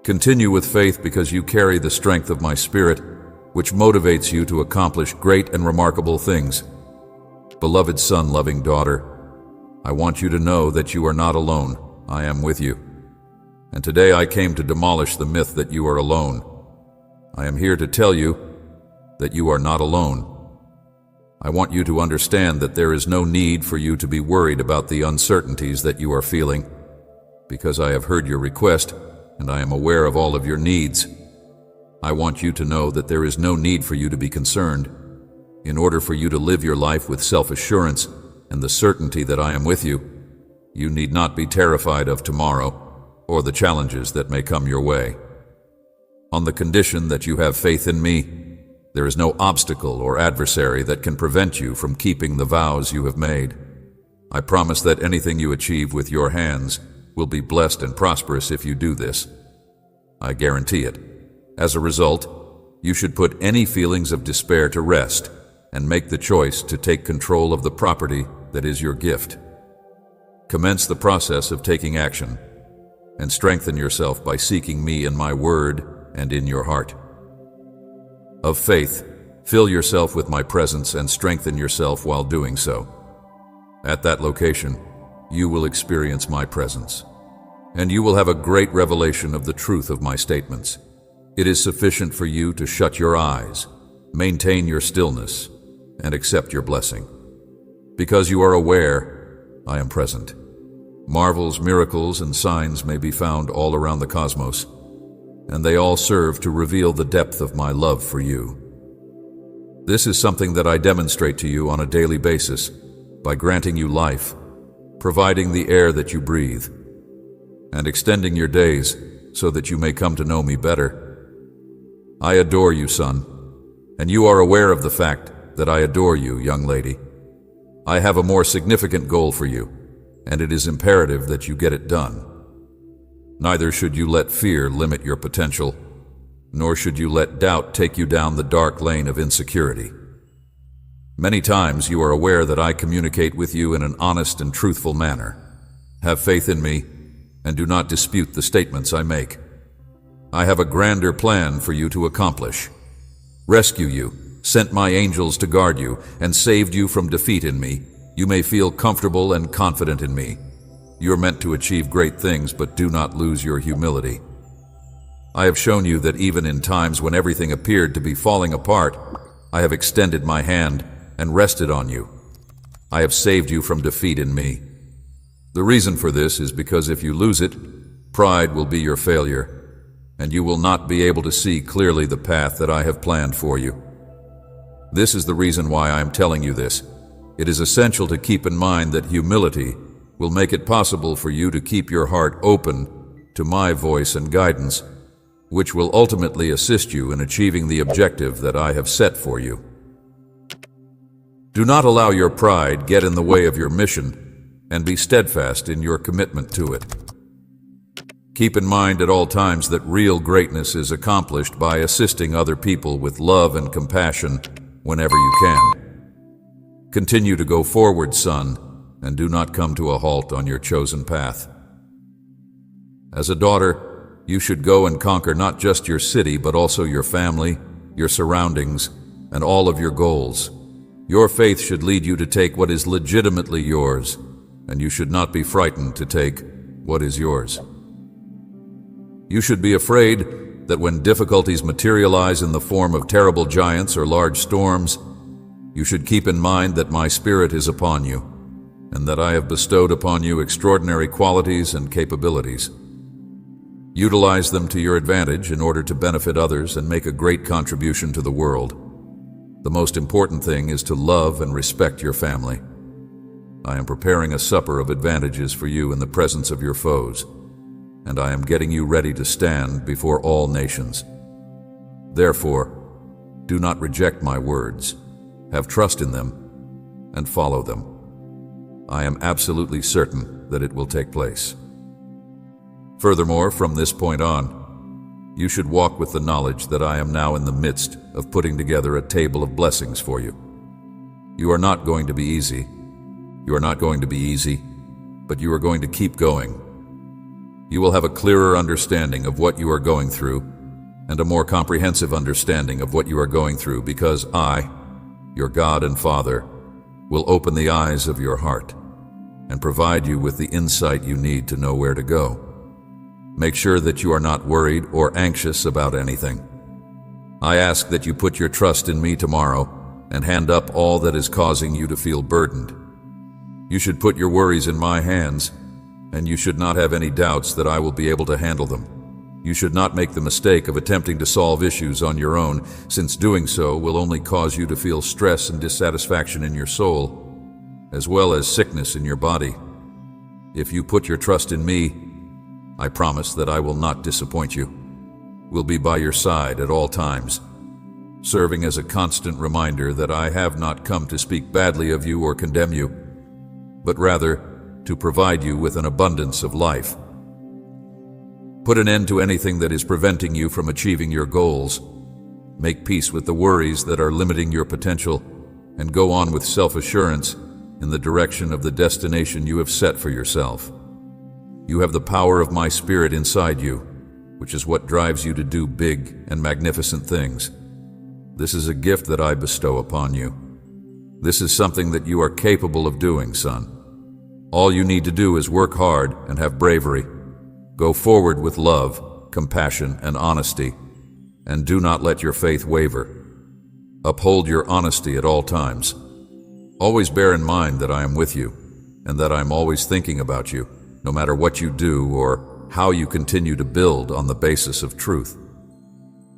Continue with faith because you carry the strength of my spirit, which motivates you to accomplish great and remarkable things. Beloved son, loving daughter, I want you to know that you are not alone. I am with you. And today I came to demolish the myth that you are alone. I am here to tell you that you are not alone. I want you to understand that there is no need for you to be worried about the uncertainties that you are feeling, because I have heard your request and I am aware of all of your needs. I want you to know that there is no need for you to be concerned. In order for you to live your life with self-assurance and the certainty that I am with you, you need not be terrified of tomorrow or the challenges that may come your way. On the condition that you have faith in me, there is no obstacle or adversary that can prevent you from keeping the vows you have made. I promise that anything you achieve with your hands will be blessed and prosperous if you do this. I guarantee it. As a result, you should put any feelings of despair to rest and make the choice to take control of the property that is your gift. Commence the process of taking action and strengthen yourself by seeking me in my word and in your heart. Of faith, fill yourself with my presence and strengthen yourself while doing so. At that location, you will experience my presence, and you will have a great revelation of the truth of my statements. It is sufficient for you to shut your eyes, maintain your stillness, and accept your blessing. Because you are aware, I am present. Marvels, miracles, and signs may be found all around the cosmos, and they all serve to reveal the depth of my love for you. This is something that I demonstrate to you on a daily basis by granting you life, providing the air that you breathe, and extending your days so that you may come to know me better. I adore you, son, and you are aware of the fact that I adore you, young lady. I have a more significant goal for you, and it is imperative that you get it done. Neither should you let fear limit your potential, nor should you let doubt take you down the dark lane of insecurity. Many times you are aware that I communicate with you in an honest and truthful manner. Have faith in me, and do not dispute the statements I make. I have a grander plan for you to accomplish. Rescue you, sent my angels to guard you, and saved you from defeat in me. You may feel comfortable and confident in me. You are meant to achieve great things, but do not lose your humility. I have shown you that even in times when everything appeared to be falling apart, I have extended my hand and rested on you. I have saved you from defeat in me. The reason for this is because if you lose it, pride will be your failure, and you will not be able to see clearly the path that I have planned for you. This is the reason why I am telling you this. It is essential to keep in mind that humility will make it possible for you to keep your heart open to my voice and guidance, which will ultimately assist you in achieving the objective that I have set for you. Do not allow your pride get in the way of your mission, and be steadfast in your commitment to it. Keep in mind at all times that real greatness is accomplished by assisting other people with love and compassion whenever you can. Continue to go forward, son, and do not come to a halt on your chosen path. As a daughter, you should go and conquer not just your city, but also your family, your surroundings, and all of your goals. Your faith should lead you to take what is legitimately yours, and you should not be frightened to take what is yours. You should be afraid that when difficulties materialize in the form of terrible giants or large storms, you should keep in mind that my Spirit is upon you, and that I have bestowed upon you extraordinary qualities and capabilities. Utilize them to your advantage in order to benefit others and make a great contribution to the world. The most important thing is to love and respect your family. I am preparing a supper of advantages for you in the presence of your foes, and I am getting you ready to stand before all nations. Therefore, do not reject my words. Have trust in them and follow them. I am absolutely certain that it will take place. Furthermore, from this point on, you should walk with the knowledge that I am now in the midst of putting together a table of blessings for you. You are not going to be easy. You are not going to be easy, but you are going to keep going. You will have a clearer understanding of what you are going through and a more comprehensive understanding of what you are going through because I, your God and Father, will open the eyes of your heart and provide you with the insight you need to know where to go. Make sure that you are not worried or anxious about anything. I ask that you put your trust in me tomorrow and hand up all that is causing you to feel burdened. You should put your worries in my hands, and you should not have any doubts that I will be able to handle them. You should not make the mistake of attempting to solve issues on your own, since doing so will only cause you to feel stress and dissatisfaction in your soul, as well as sickness in your body. If you put your trust in me, I promise that I will not disappoint you. Will be by your side at all times, serving as a constant reminder that I have not come to speak badly of you or condemn you, but rather to provide you with an abundance of life. Put an end to anything that is preventing you from achieving your goals. Make peace with the worries that are limiting your potential, and go on with self-assurance in the direction of the destination you have set for yourself. You have the power of my spirit inside you, which is what drives you to do big and magnificent things. This is a gift that I bestow upon you. This is something that you are capable of doing, son. All you need to do is work hard and have bravery. Go forward with love, compassion, and honesty, and do not let your faith waver. Uphold your honesty at all times. Always bear in mind that I am with you, and that I am always thinking about you, no matter what you do or how you continue to build on the basis of truth.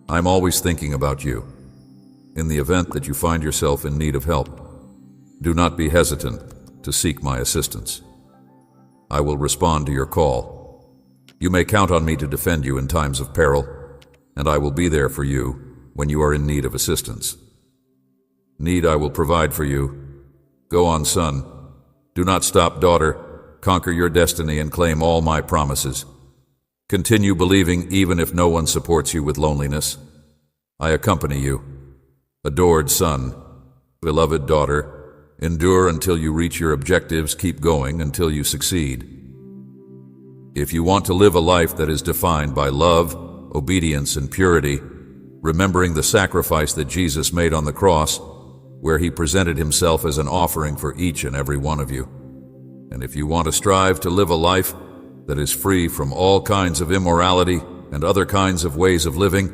I'm always thinking about you. In the event that you find yourself in need of help, do not be hesitant to seek my assistance. I will respond to your call. You may count on me to defend you in times of peril, and I will be there for you when you are in need of assistance. Need I will provide for you. Go on, son. Do not stop, daughter. Conquer your destiny and claim all my promises. Continue believing even if no one supports you with loneliness. I accompany you. Adored son, beloved daughter, endure until you reach your objectives, keep going until you succeed. If you want to live a life that is defined by love, obedience, and purity, remembering the sacrifice that Jesus made on the cross, where he presented himself as an offering for each and every one of you. And if you want to strive to live a life that is free from all kinds of immorality and other kinds of ways of living,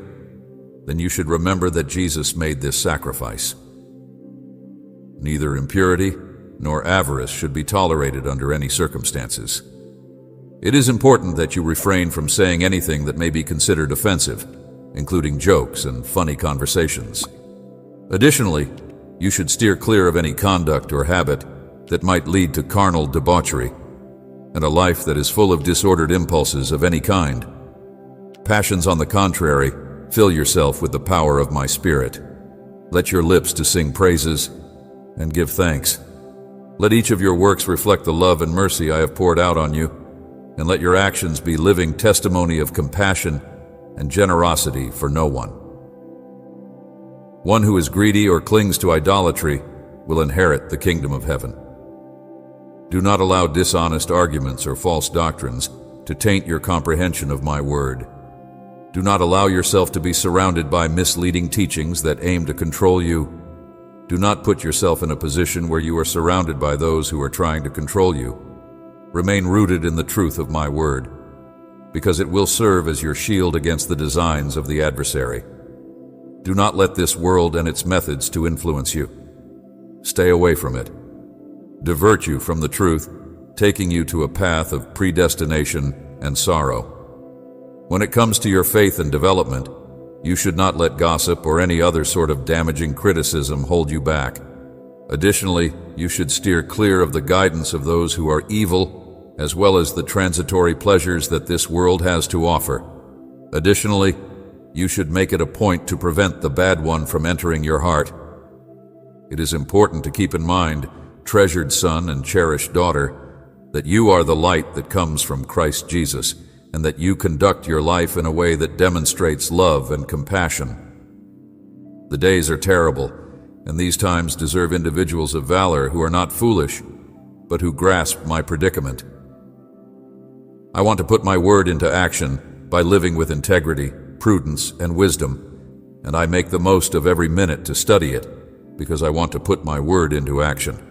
then you should remember that Jesus made this sacrifice. Neither impurity nor avarice should be tolerated under any circumstances. It is important that you refrain from saying anything that may be considered offensive, including jokes and funny conversations. Additionally, you should steer clear of any conduct or habit that might lead to carnal debauchery and a life that is full of disordered impulses of any kind. Passions, on the contrary, fill yourself with the power of my spirit. Let your lips to sing praises and give thanks. Let each of your works reflect the love and mercy I have poured out on you, and let your actions be living testimony of compassion and generosity for no one. One who is greedy or clings to idolatry will inherit the kingdom of heaven. Do not allow dishonest arguments or false doctrines to taint your comprehension of my word. Do not allow yourself to be surrounded by misleading teachings that aim to control you. Do not put yourself in a position where you are surrounded by those who are trying to control you. Remain rooted in the truth of my word, because it will serve as your shield against the designs of the adversary. Do not let this world and its methods to influence you. Stay away from it. Divert you from the truth, taking you to a path of predestination and sorrow. When it comes to your faith and development, you should not let gossip or any other sort of damaging criticism hold you back. Additionally, you should steer clear of the guidance of those who are evil, as well as the transitory pleasures that this world has to offer. Additionally, you should make it a point to prevent the bad one from entering your heart. It is important to keep in mind, treasured son and cherished daughter, that you are the light that comes from Christ Jesus, and that you conduct your life in a way that demonstrates love and compassion. The days are terrible, and these times deserve individuals of valor who are not foolish, but who grasp my predicament. I want to put my word into action by living with integrity, prudence, and wisdom, and I make the most of every minute to study it, because I want to put my word into action.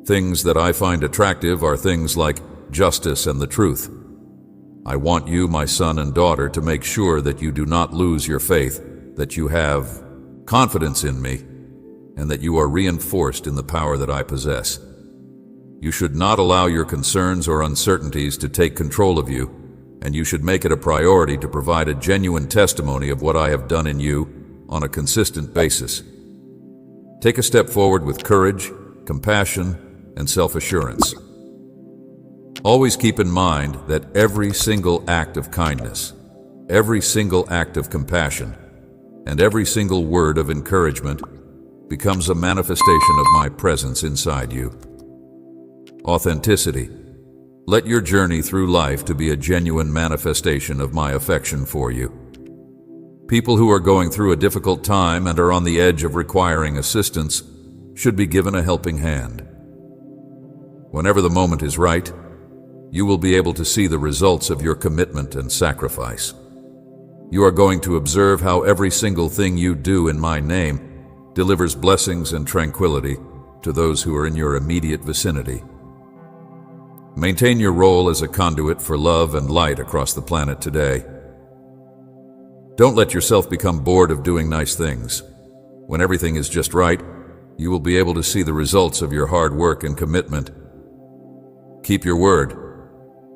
Things that I find attractive are things like justice and the truth. I want you, my son and daughter, to make sure that you do not lose your faith that you have confidence in me and that you are reinforced in the power that I possess. You should not allow your concerns or uncertainties to take control of you, and you should make it a priority to provide a genuine testimony of what I have done in you on a consistent basis. Take a step forward with courage, compassion, and self-assurance. Always keep in mind that every single act of kindness, every single act of compassion, and every single word of encouragement becomes a manifestation of my presence inside you. Authenticity. Let your journey through life to be a genuine manifestation of my affection for you. People who are going through a difficult time and are on the edge of requiring assistance should be given a helping hand. Whenever the moment is right, you will be able to see the results of your commitment and sacrifice. You are going to observe how every single thing you do in my name delivers blessings and tranquility to those who are in your immediate vicinity. Maintain your role as a conduit for love and light across the planet today. Don't let yourself become bored of doing nice things. When everything is just right, you will be able to see the results of your hard work and commitment. Keep your word.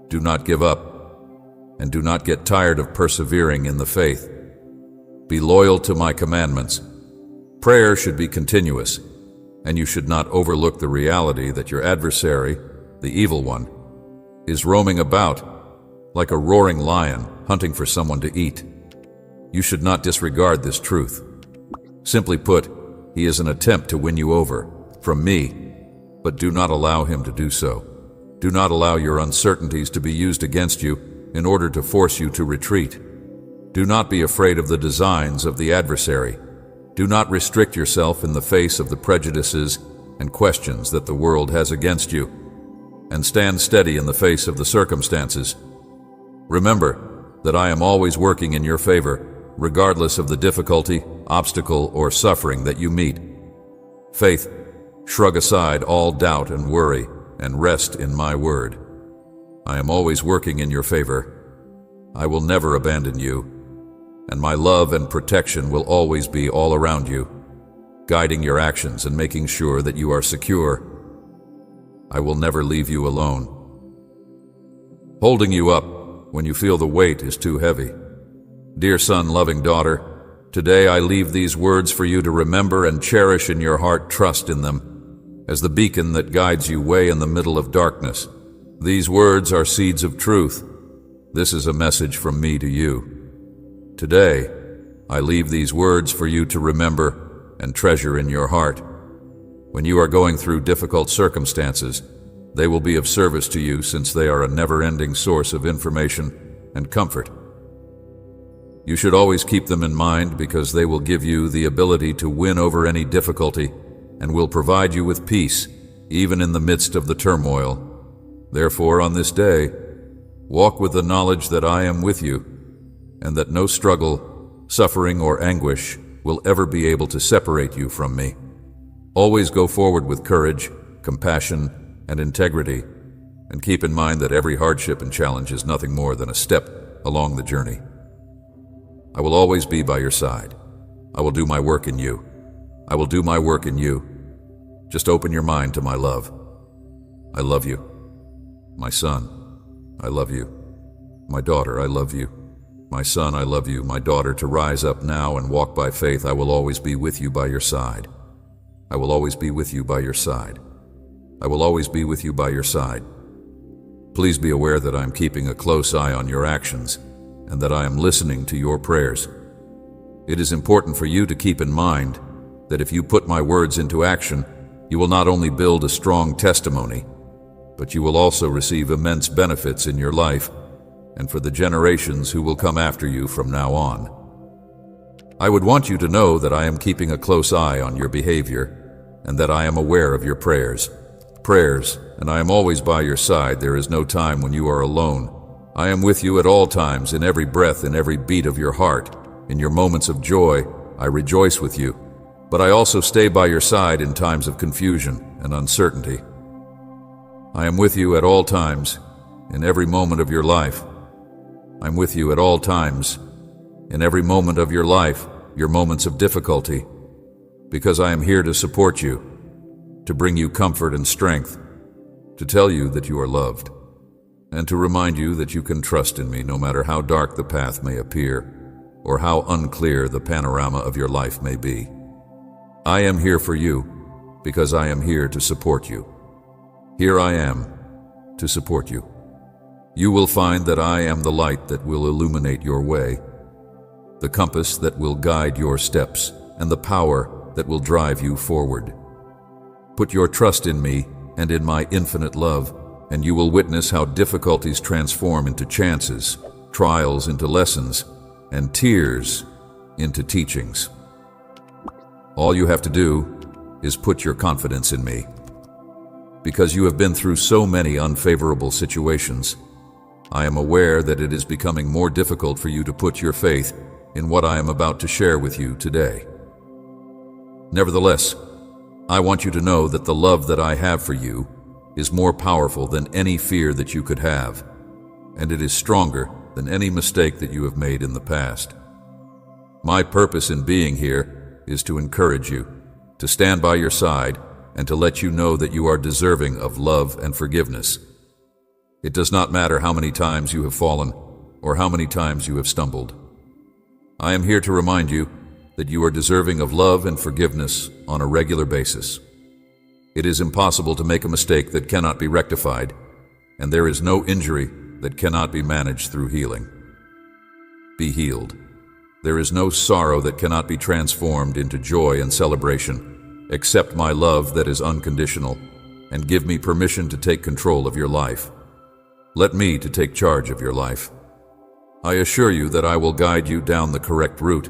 Do not give up, and do not get tired of persevering in the faith. Be loyal to my commandments. Prayer should be continuous, and you should not overlook the reality that your adversary, the evil one, is roaming about like a roaring lion hunting for someone to eat. You should not disregard this truth. Simply put, he is an attempt to win you over from me, but do not allow him to do so. Do not allow your uncertainties to be used against you in order to force you to retreat. Do not be afraid of the designs of the adversary. Do not restrict yourself in the face of the prejudices and questions that the world has against you, and stand steady in the face of the circumstances. Remember that I am always working in your favor, regardless of the difficulty, obstacle, or suffering that you meet. Faith, shrug aside all doubt and worry, and rest in my word. I am always working in your favor. I will never abandon you, and my love and protection will always be all around you, guiding your actions and making sure that you are secure. I will never leave you alone, holding you up when you feel the weight is too heavy. Dear son, loving daughter, today I leave these words for you to remember and cherish in your heart. Trust in them as the beacon that guides you way in the middle of darkness. These words are seeds of truth. This is a message from me to you. Today, I leave these words for you to remember and treasure in your heart. When you are going through difficult circumstances, they will be of service to you since they are a never-ending source of information and comfort. You should always keep them in mind because they will give you the ability to win over any difficulty and will provide you with peace, even in the midst of the turmoil. Therefore, on this day, walk with the knowledge that I am with you, and that no struggle, suffering, or anguish will ever be able to separate you from me. Always go forward with courage, compassion, and integrity, and keep in mind that every hardship and challenge is nothing more than a step along the journey. I will always be by your side. I will do my work in you. I will do my work in you. Just open your mind to my love. I love you. My son, I love you. My daughter, I love you. My son, I love you. My daughter, to rise up now and walk by faith. I will always be with you by your side. I will always be with you by your side. I will always be with you by your side. Please be aware that I am keeping a close eye on your actions and that I am listening to your prayers. It is important for you to keep in mind that if you put my words into action, you will not only build a strong testimony, but you will also receive immense benefits in your life and for the generations who will come after you from now on. I would want you to know that I am keeping a close eye on your behavior and that I am aware of your prayers, and I am always by your side. There is no time when you are alone. I am with you at all times, in every breath, in every beat of your heart. In your moments of joy, I rejoice with you, but I also stay by your side in times of confusion and uncertainty. I am with you at all times, in every moment of your life. I'm with you at all times, in every moment of your life. your moments of difficulty, because I am here to support you, to bring you comfort and strength, to tell you that you are loved, and to remind you that you can trust in me no matter how dark the path may appear or how unclear the panorama of your life may be. I am here for you because I am here to support you. Here I am to support you. You will find that I am the light that will illuminate your way, the compass that will guide your steps, and the power that will drive you forward. Put your trust in me and in my infinite love, and you will witness how difficulties transform into chances, trials into lessons, and tears into teachings. All you have to do is put your confidence in me. Because you have been through so many unfavorable situations, I am aware that it is becoming more difficult for you to put your faith in what I am about to share with you today. Nevertheless, I want you to know that the love that I have for you is more powerful than any fear that you could have, and it is stronger than any mistake that you have made in the past. My purpose in being here is to encourage you, to stand by your side, and to let you know that you are deserving of love and forgiveness. It does not matter how many times you have fallen or how many times you have stumbled. I am here to remind you that you are deserving of love and forgiveness on a regular basis. It is impossible to make a mistake that cannot be rectified, and there is no injury that cannot be managed through healing. Be healed. There is no sorrow that cannot be transformed into joy and celebration. Accept my love that is unconditional, and give me permission to take control of your life. Let me to take charge of your life. I assure you that I will guide you down the correct route,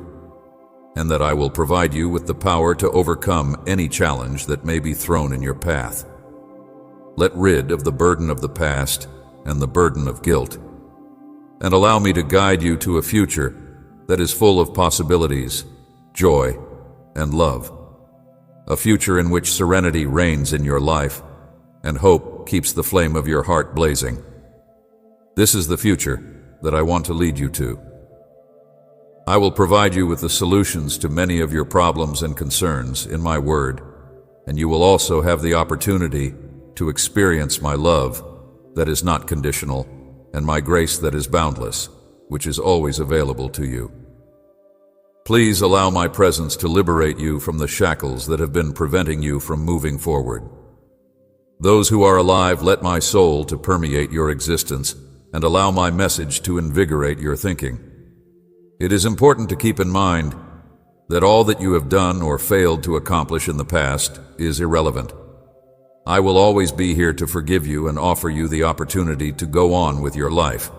and that I will provide you with the power to overcome any challenge that may be thrown in your path. Let rid of the burden of the past and the burden of guilt, and allow me to guide you to a future that is full of possibilities, joy, and love. A future in which serenity reigns in your life, and hope keeps the flame of your heart blazing. This is the future that I want to lead you to. I will provide you with the solutions to many of your problems and concerns in my word, and you will also have the opportunity to experience my love that is not conditional and my grace that is boundless, which is always available to you. Please allow my presence to liberate you from the shackles that have been preventing you from moving forward. Those who are alive, let my soul to permeate your existence and allow my message to invigorate your thinking. It is important to keep in mind that all that you have done or failed to accomplish in the past is irrelevant. I will always be here to forgive you and offer you the opportunity to go on with your life.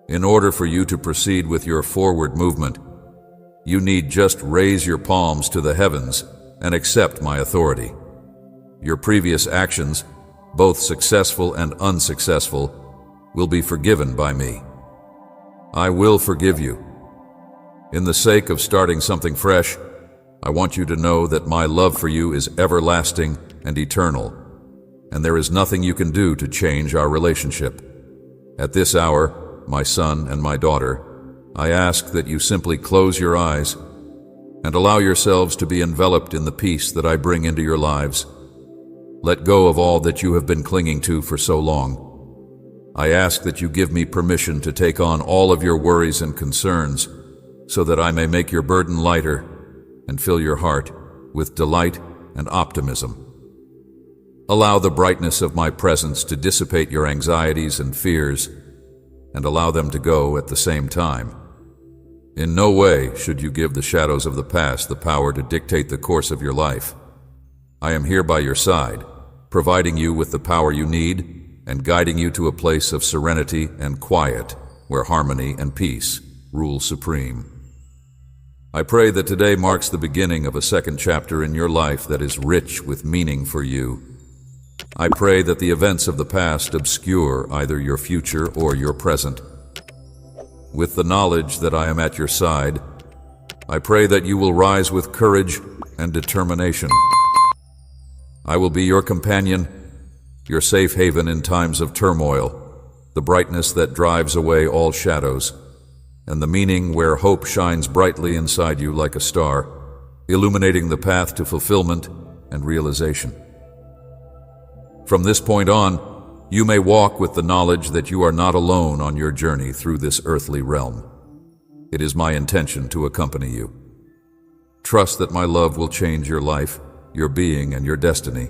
In order for you to proceed with your forward movement, you need just raise your palms to the heavens and accept my authority. Your previous actions, both successful and unsuccessful, will be forgiven by me. I will forgive you. In the sake of starting something fresh, I want you to know that my love for you is everlasting and eternal, and there is nothing you can do to change our relationship. At this hour, my son and my daughter, I ask that you simply close your eyes and allow yourselves to be enveloped in the peace that I bring into your lives. Let go of all that you have been clinging to for so long. I ask that you give me permission to take on all of your worries and concerns so that I may make your burden lighter and fill your heart with delight and optimism. Allow the brightness of my presence to dissipate your anxieties and fears, and allow them to go at the same time. In no way should you give the shadows of the past the power to dictate the course of your life. I am here by your side, providing you with the power you need and guiding you to a place of serenity and quiet where harmony and peace rule supreme. I pray that today marks the beginning of a second chapter in your life that is rich with meaning for you. I pray that the events of the past obscure either your future or your present. With the knowledge that I am at your side, I pray that you will rise with courage and determination. I will be your companion, your safe haven in times of turmoil, the brightness that drives away all shadows. and the meaning where hope shines brightly inside you like a star, illuminating the path to fulfillment and realization. From this point on, you may walk with the knowledge that you are not alone on your journey through this earthly realm. It is my intention to accompany you. Trust that my love will change your life, your being, and your destiny.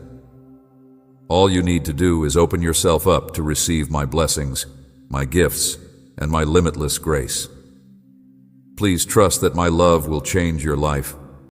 All you need to do is open yourself up to receive my blessings, my gifts, and my limitless grace. Please trust that my love will change your life,